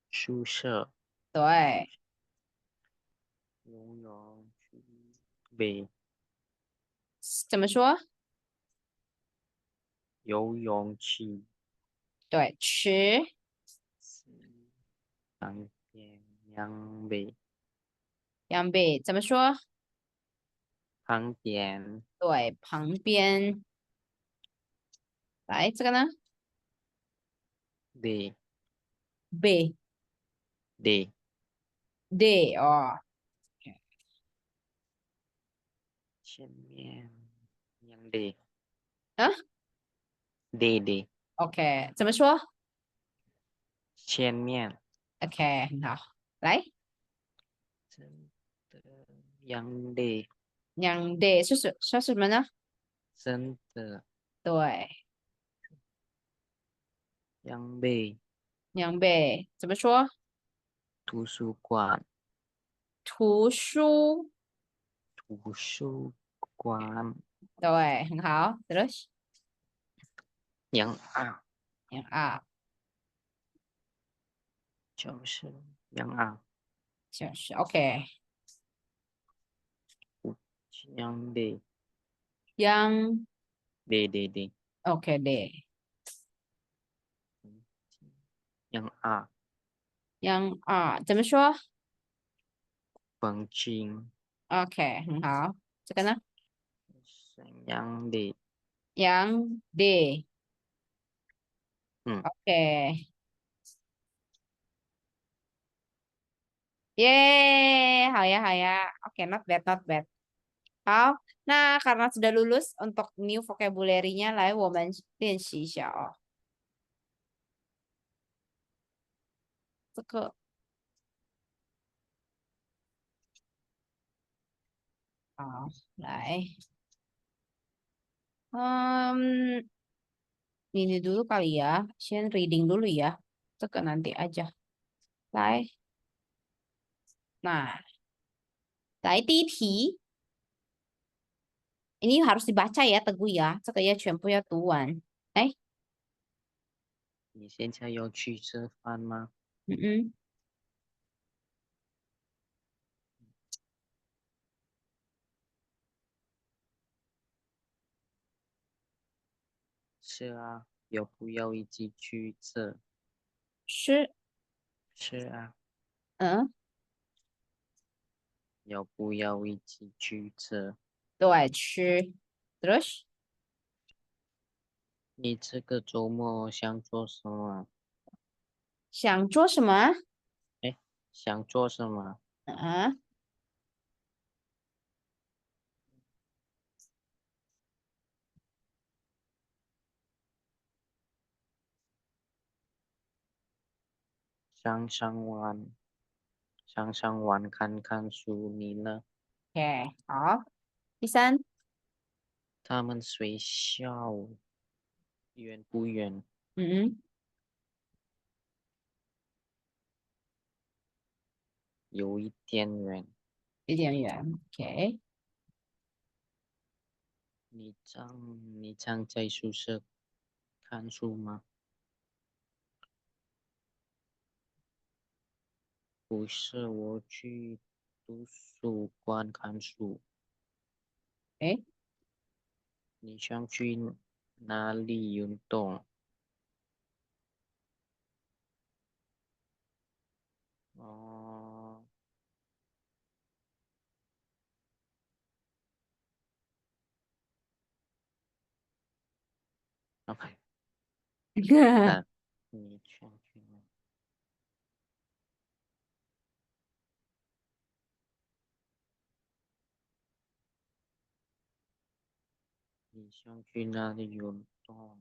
宿舍对，游泳区 B 怎么说？游泳区对，吃 C 旁边 yang B 两倍，怎么说？旁边对，旁边，来这个呢 D ？B D D 哦，前面 yang D 啊对对，OK，怎么说前面？OK，很好。来，真的杨对，两 day 说什么呢？真的对，杨对，两倍怎么说？图书馆图书，图书馆对，很好。Terus 杨啊，yang A 就是杨啊，就是 OK，杨对yang 对对对，OK day，杨啊，yang A 怎么说风景？OK，很好。这个呢沈阳的，？yang D，OK，嗯，耶，好呀好呀。OK，not bad not bad。好，那karena sudah lulus untuk new vocabulary-nya，来我们练习一下哦。这个好，来，嗯，ini dulu kali ya.先 reading dulu ya. 这个 nanti aja. 来，nah，来第一题，ini harus dibaca ya Teguh ya. 这个要全部要读完。哎，你现在要去吃饭吗？嗯嗯，是啊，要不要一起去吃？是，是啊，嗯，要不要一起去吃？对，吃。Terus 你这个周末想做什么？想做什么？哎，想做什么？嗯，上上网看看书，你呢？OK，好。第三，他们学校远不远？嗯嗯，有一点远。有点远。OK，你常在宿舍看书吗？不是，我去图书馆看书。哎，你想去哪里运动？哦，OK，那你想去哪？你想去哪里运动？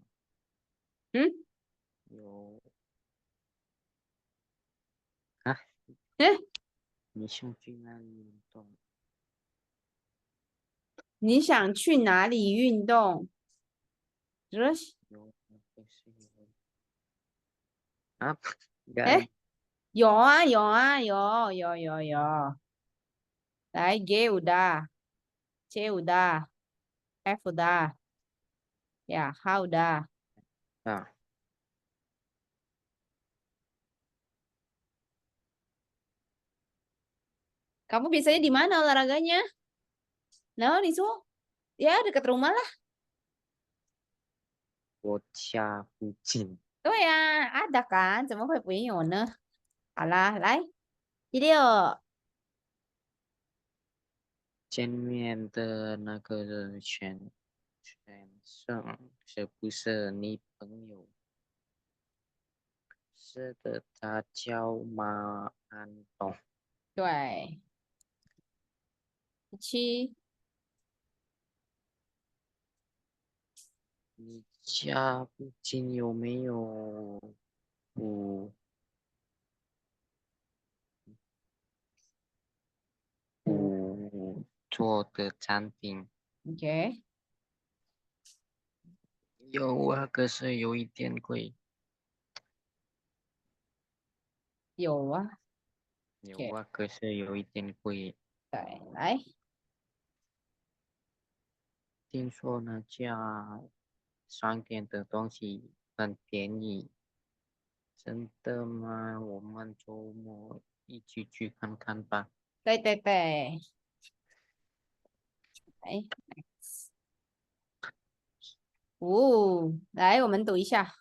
嗯有啊？嗯，你想去哪里运动？你想去哪里运动？Terus，有，不是有啊？该哎，有啊有啊有。来，G udah, C udah, F udah, ya H udah. 啊，Kamu biasanya di mana olahraganya? Nah, di Su. Ya, dekat rumah lah. 我家附近。对呀，ada kan? 怎么会没有呢？好啦，来，第六，见面的那个人选生是不是你朋友？是的，他叫马安东。对，第七，你家附近有没有不不错的餐厅？ OK，有啊，可是有一点贵。有啊有，OK，啊，可是有一点贵。对，来，听说那家商店的东西很便宜，真的吗？我们周末一起去看看吧。对对对，来，来，我们读一下。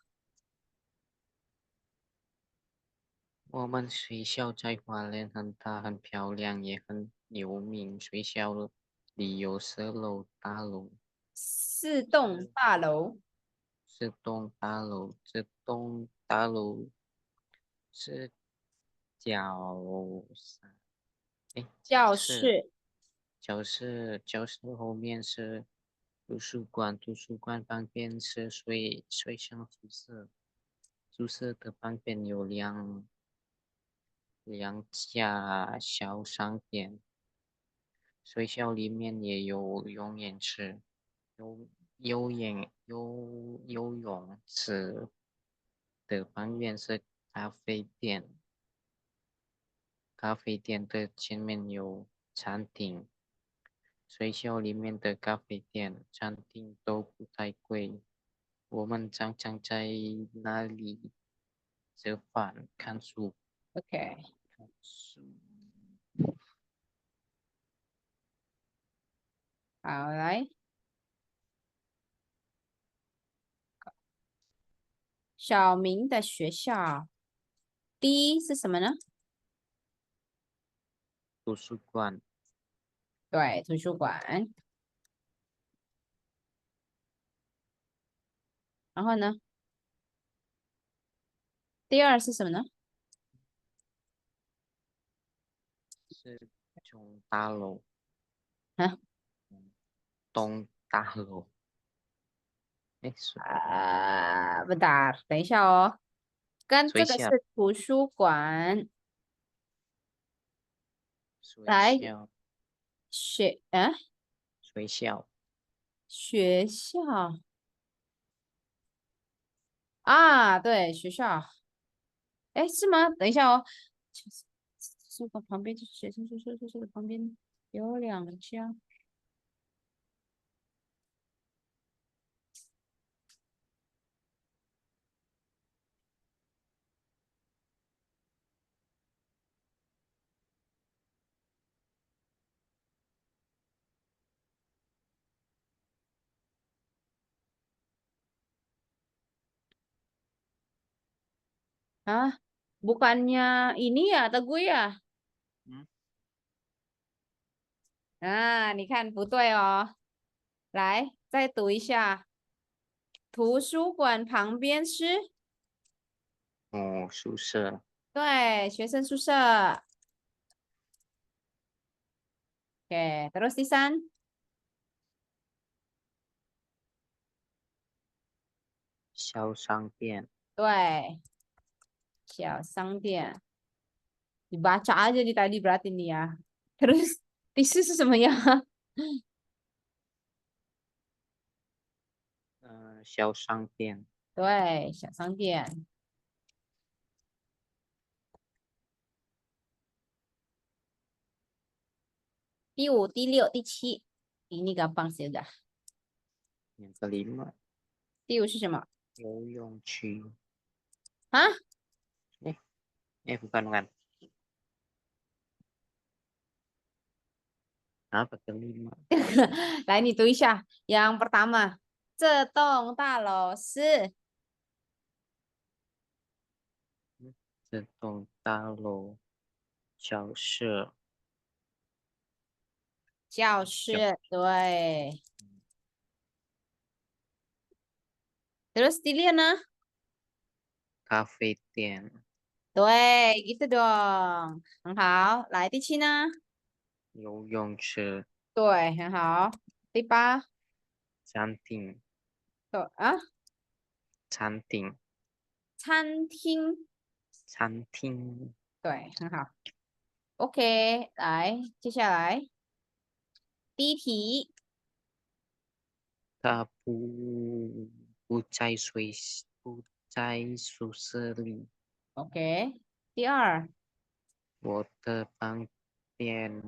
我们学校在花莲很大、很漂亮，也很有名。学校里有4楼大楼，4栋大楼，4栋大楼，这栋大楼是教室，诶，教室，教室教室后面是图书馆，图书馆旁边是学生宿舍，宿舍的旁边有两家小商店，学校里面也有游泳池，游游泳池的旁边是咖啡店，咖啡店的前面有餐厅。学校里面的咖啡店、餐厅都不太贵，我们常常在那里吃饭、看书、，OK，看书。好，来，小明的学校，第一是什么呢？图书馆。对，图书馆。然后呢，第二是什么呢？是栋大楼，啊，栋大楼。哎，不打，等一下哦。跟这个学校，是图书馆，来学校，学，啊，学校，学校啊，对，学校。哎，是吗？等一下哦。宿舍旁边就是学生宿舍，宿舍的旁边有2家。啊，bukannya ini ya, Teguh ya? 嗯，啊，你看不对哦。来，再读一下。图书馆旁边是，哦，宿舍，对，学生宿舍。Oke, terus di San? 小商店，对，小商店。Dibaca aja di tadi berarti nih ya. Terus tisu是什么呀？小商店。对，小商店。第5、第6、第7。Ini gampang sih udah. 2个5，第5是什么？游泳区。啊？哎哎，bukan bukan. Apa kelima? 来，你读一下。yang pertama，这栋大楼是这栋大楼教室教教室，对。Terus dilihat呢？咖啡店、对，gitu dong，很好。来，第7呢？游泳池、对，很好。第8，餐厅、对啊，餐厅，餐厅，餐厅，对，很好。OK，来，接下来第一题。他不在宿舍里，OK，第二，我的旁边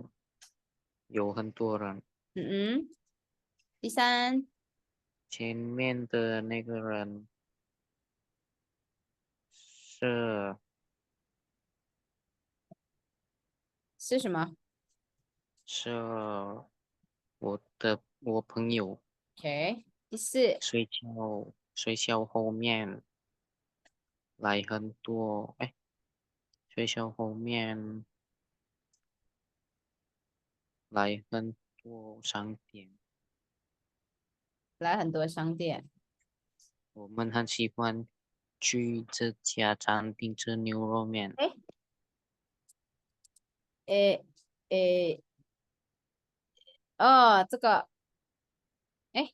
有很多人，嗯嗯，第三前面的那个人是是什么是我朋友，？OK，第四，学校后面来很多，哎，学校后面来很多商店，来很多商店。我们很喜欢去这家餐厅吃牛肉面。哎，诶诶，哦，这个，哎，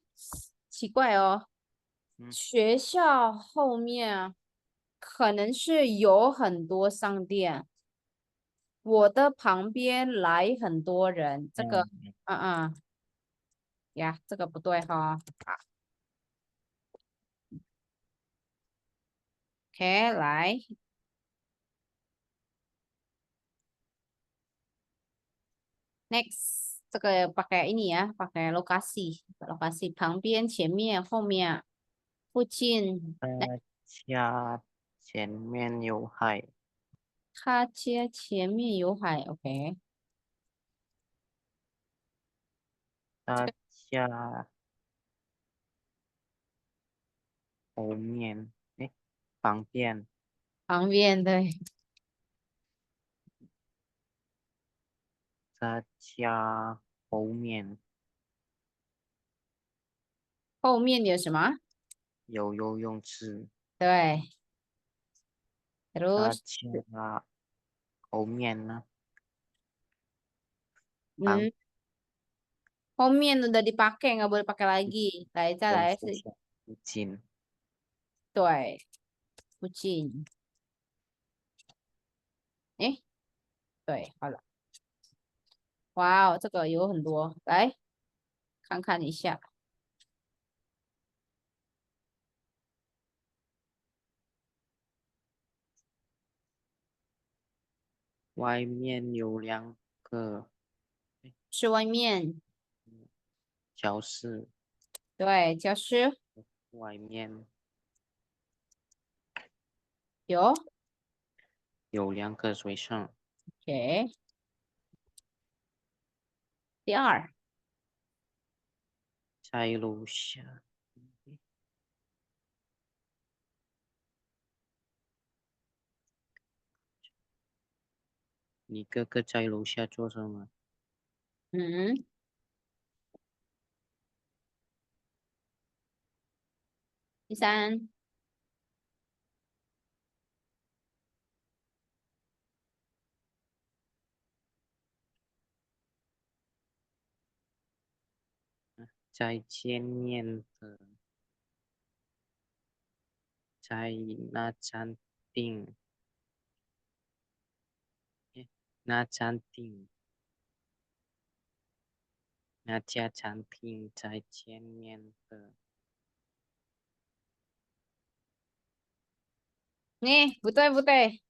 奇怪哦，嗯学校后面可能是有很多商店，我的旁边来很多人，这个，嗯，嗯嗯，呀，这个不对哈。OK，来，next，这个pakai ini ya，pakai lokasi，lokasi 旁边、前面、后面、附近。来，家前面有海，他家前面有海，OK，这他个家后面，哎，旁边，旁边对，他家后面后面有什么？有游泳池，对他，terus，家后面呢，旁嗯，后面udah dipakai nggak boleh pakai lagi，来，再来是，有学校附近，对，附近，诶，对，好了，哇哦，这个有很多，来看看一下，外面有2个是外面，教室，对，教室外面有有2个学生，，OK，第二，在楼下。你哥哥在楼下做什么？嗯，第三，在前面的，在那餐厅，诶那餐厅，那家餐厅在前面的，你不对不对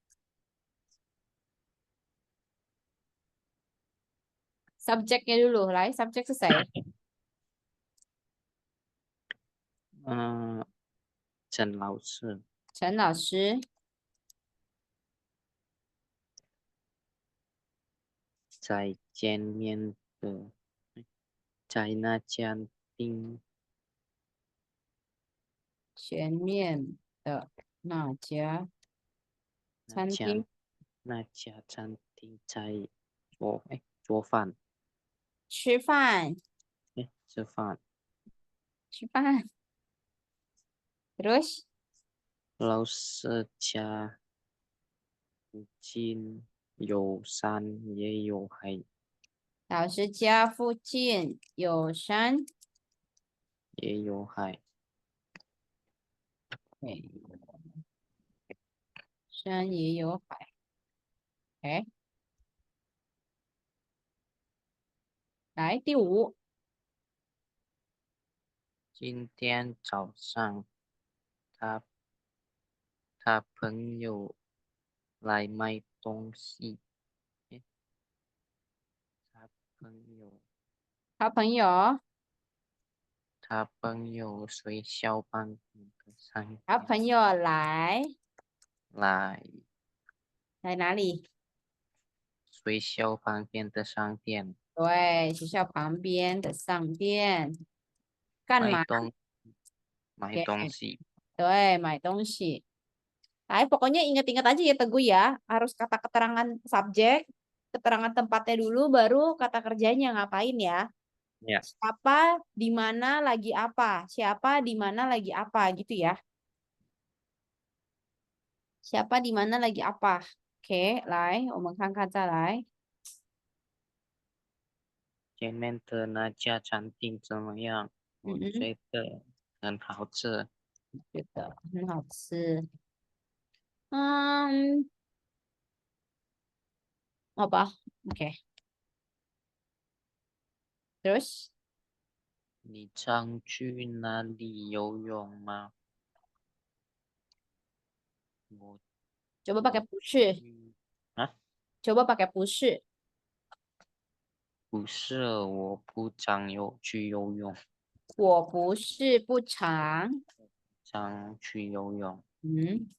，subjeknya dulu，来，subjek 是谁？嗯、陈老师陈老师，在前面的，在那家店，前面的那家那家餐厅那家餐厅在做饭，吃饭，吃饭，吃饭，terus。老师家附近有山也有海，老师家附近有山，也有海。对，山也有海。哎，来第五，今天早上他他朋友来买东西，诶，他朋友好朋友，他朋友学校旁边的商好店朋友来来哪里？学校旁边的商店对，学校旁边的商店干嘛？买东买给，东西。对，买东西。Nah, pokoknya ingat-ingat aja ya Teguh ya. Harus kata keterangan subjek, keterangan tempatnya dulu, baru kata kerjanya ngapain ya. Ya, Siapa, di mana, lagi apa. Siapa, di mana, lagi apa gitu ya. Siapa, di mana, lagi apa. Oke, 来，我们看看再来。前面的那家餐厅怎么样？我嗯觉得很好吃。觉得很好吃。嗯，好吧，OK。Terus, 你常去哪里游泳吗？我 coba pakai 我 不是，去啊，coba pakai 不是。不是，我不常有去游泳，我不是不常。常去游泳。嗯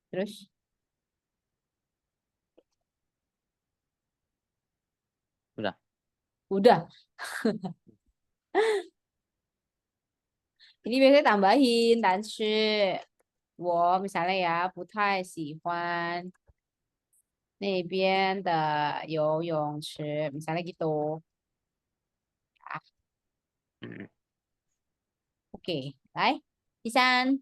，terus Udah, udah. Ini biasanya tambahin, 但是我 misalnya ya 不太喜欢那边的游泳池 misalnya gitu. Ah, mm, oke, 来，第三，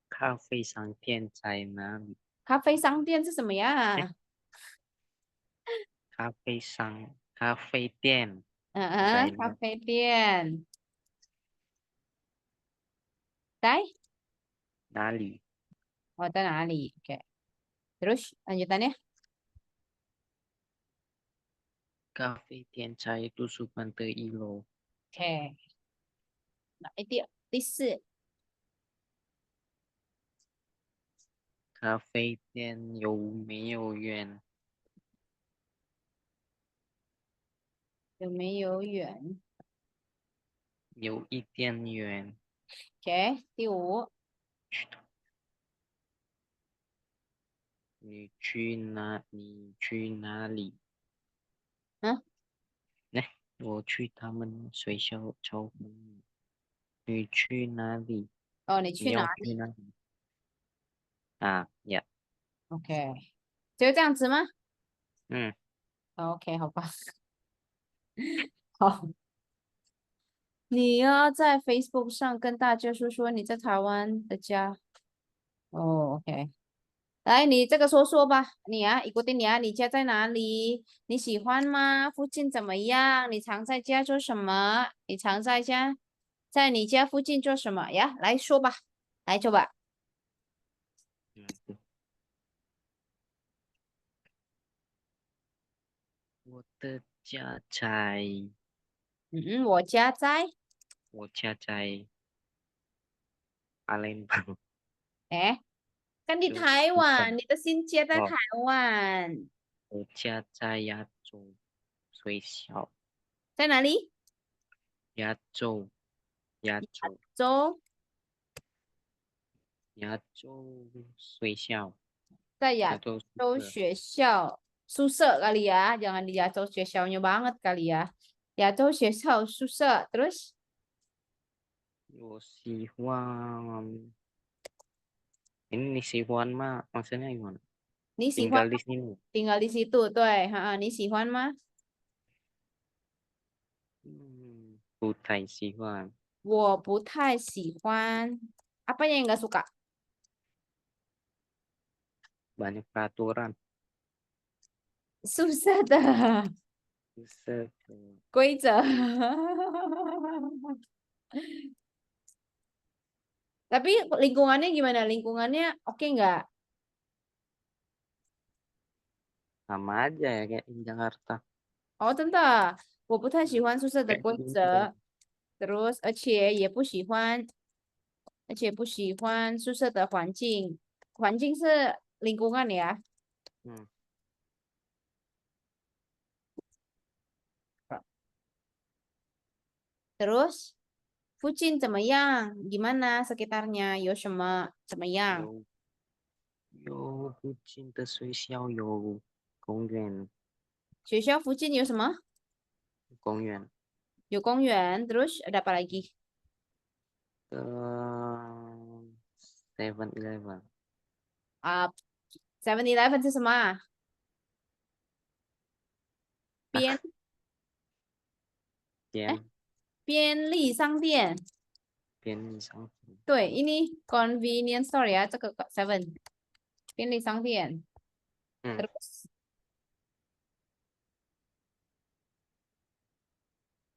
咖啡商店在哪里？咖啡商店是什么哎，呀？咖啡店嗯嗯，咖在哪啡店，来，哪里？我在哪里？Oke, terus lanjutannya. 咖啡店在图书馆的1楼。Oke, nah,第四，咖啡店有没有远？有没有远有一点远。？Oke, 第五，你去哪里？嗯，哎，我去他们学校抽风。你去哪里？哦，你去哪你要去里哪里啊？呀，？OK，就这样子吗嗯，？OK，好吧，好。你要在 Facebook 上跟大家说说你在台湾的家。哦，OK，来，你这个说说吧。你啊，ikutin你啊，你家在哪里？你喜欢吗？附近怎么样？你常在家做什么？你常在家，在你家附近做什么呀？来说吧，来说吧。嗯我的家在，嗯嗯，我家在，我家在阿联邦，哎，跟你就台湾，日本。你的新家在台哦，湾，我家在亚洲学校，在哪里？亚洲，亚洲，州，亚洲学校，在亚亚洲宿洲舍。学校宿舍 kali ya, jangan di Yatou 学校nya banget kali ya. Yatou 学校 susah. Terus 我喜欢，ini Sihuan mah maksudnya gimana? 你喜欢 Tinggal di sini. tinggal di situ, 对，哈，你喜欢吗？不太喜欢，我不太喜欢。Apa yang nggak suka? banyak peraturan. susah dah. Buset. Kuiza. Tapi lingkungannya gimana? Lingkungannya oke nggak? Sama aja ya kayak di Jakarta. 哦，真的，我不太喜欢宿舍的 Kayak 规 di Indo. 则，terus 而且不喜欢宿舍的环境，环境是 lingkungan ya。Hmm. Terus 附近怎么样？Gimana sekitarnya？有什么怎么样？有附近的学校有公园，学校附近有什么？公园有公园，terus ada apa lagi？7-Eleven 啊，7-Eleven 是什么啊？便哎店便利商店。便利商店。对，ini convenience store ya，这个 Seven 便利商店。嗯，Terus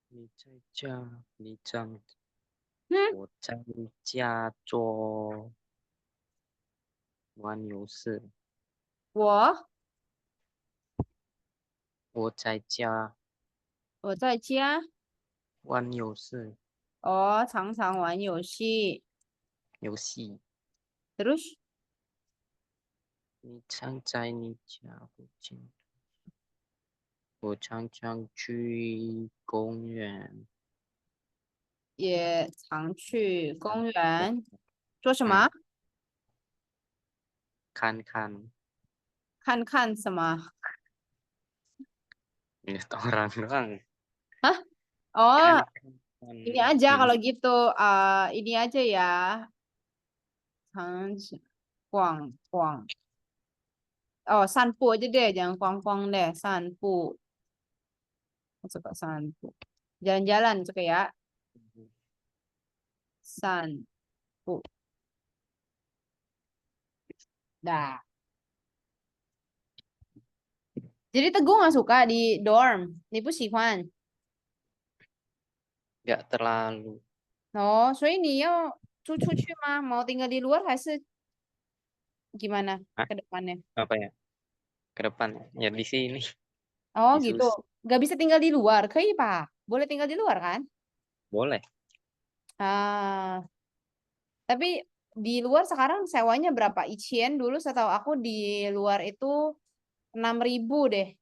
你在家，你这样，嗯，我在家做玩游戏，我我在家我在家玩游戏，常常玩游戏。游戏。Terus 你常在你家附近，我常常去公园也常去看公园做什么？嗯看看 看看什么？lihat orang doang 啊？看 Oh, 看 ini aja ini kalau gitu. Ini aja ya. 常去逛逛。Oh, 散步 aja deh, jangan kuang-kuang deh. 散步，我 suka 散步。jalan-jalan suka ya. 散步。Dah. Jadi Teguh nggak suka di dorm. 你不喜欢。nggak terlalu 哦，所以你要租出去吗？mau tinggal di luar 还是 gimana ah, ke depannya? apa ya ke depan ya di sini Oh di gitu. sus Gak bisa tinggal di luar. 可以吧？boleh tinggal di luar kan? boleh Ah, tapi di luar sekarang sewanya berapa? Icien dulu setahu aku di luar itu 6.000deh.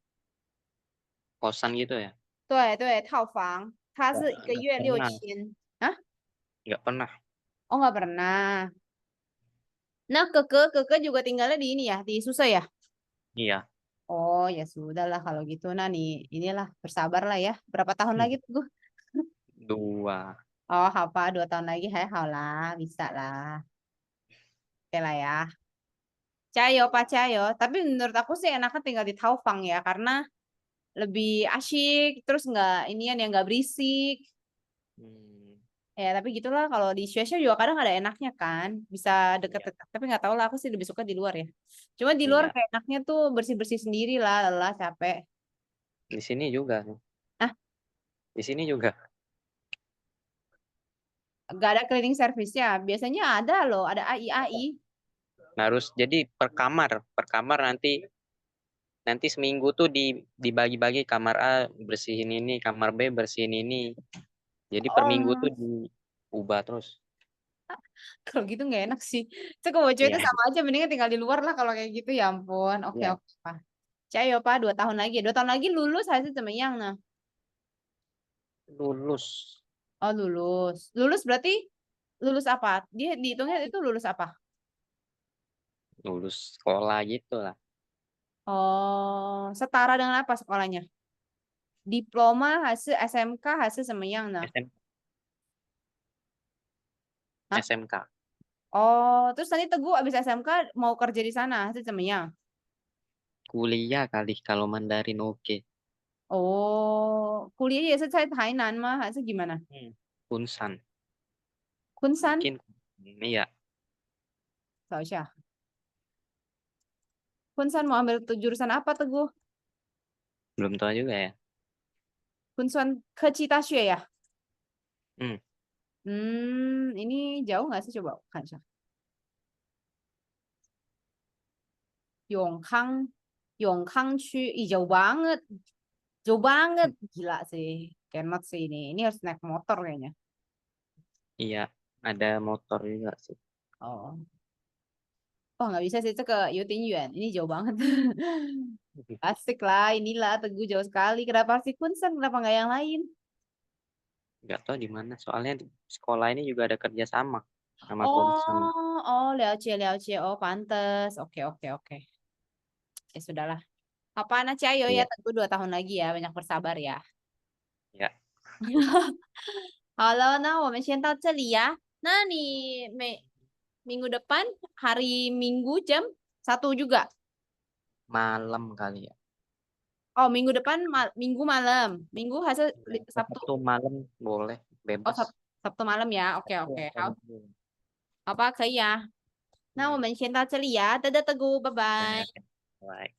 kosan gitu ya 对对，套房，它是一个 nggak 月六 pernah 千。啊？nggak pernah Oh nggak pernah. Nah, keke juga tinggalnya di ini ya, di Susa ya? iya Oh ya sudah lah kalau gitu. Nah nih, inilah bersabar lah ya. Berapa tahun lagi tuh? 2 Oh, apa 2 tahun lagi? Hai, lah, bisa lah. Oke lah ya. Cayo, Pak Cayo. Tapi menurut aku sih enaknya tinggal di Taufang ya, karena lebih asyik, terus nggak inian yang nggak berisik. hmm, Ya, tapi gitulah kalau di Syesha juga kadang ada enaknya kan, bisa iya deket-deket. Tapi nggak tahu lah, aku sih lebih suka di luar ya. Cuma di luar iya kayak enaknya tuh bersih-bersih sendiri lah, lelah, capek. di sini juga Ah, di sini juga nggak ada cleaning service-nya. Biasanya ada loh, ada AI. harus jadi per kamar nanti nanti seminggu tuh dibagi-bagi kamar A bersihin ini kamar B bersihin ini jadi per minggu tuh Oh, diubah terus kalau gitu nggak enak sih. Itu kalau cewek itu iya sama aja, mendingan tinggal di luar lah kalau kayak gitu ya ampun. Oke, iya oke, Pak. Cayo, Pak, 2 tahun lagi. 2 tahun lagi lulus hasil怎么样呢? lulus Oh, lulus. Lulus berarti lulus apa? Dia dihitungnya itu lulus apa? lulus sekolah gitu lah Oh, setara dengan apa sekolahnya? Diploma hasil SMK hasil 怎么样呢? SM, Hah? SMK Oh, terus nanti Teguh abis SMK mau kerja di sana hasil 怎么样? kuliah kali kalau Mandarin oke Oh, kuliah ya saya Thailand mah hasil gimana? Kunsan Kunsan? mungkin iya Tahu. Kunsan mau ambil jurusan apa Teguh? belum tahu juga ya. 昆川科技大学 ya? Hmm, Ini jauh nggak sih? Coba kan Yongkang, Yongkang Chu, ih jauh banget, gila sih, cannot sih ini. Ini harus naik motor kayaknya. iya, ada motor juga sih. Oh, oh nggak bisa sih itu ke Yuan. Ini jauh banget. Asik lah, inilah Teguh jauh sekali. Kenapa sih Kunsan? Kenapa nggak yang lain? Nggak tahu di mana. Soalnya di sekolah ini juga ada kerjasama sama Kunsan. Oh, oh, 了解. Oh, pantes. Oke, oke, oke. Ya sudahlah. Apaan aja, ayo ya Iya, Teguh 2 tahun lagi ya. Banyak bersabar ya. ya. 好了，那我们先到这里呀。那你minggu depan hari Minggu jam 1 juga. Malam kali ya. Oh, minggu depan Minggu malam. Minggu hasil Ya, Sabtu. Sabtu malam boleh, Oh, bebas. Sabtu malam ya. Oke, Sabtu oke. atau Hao, Minggu. 好吧，可以啊。那我 Hmm, 们先到这里呀。得得得咕，拜 ya, 拜。baik.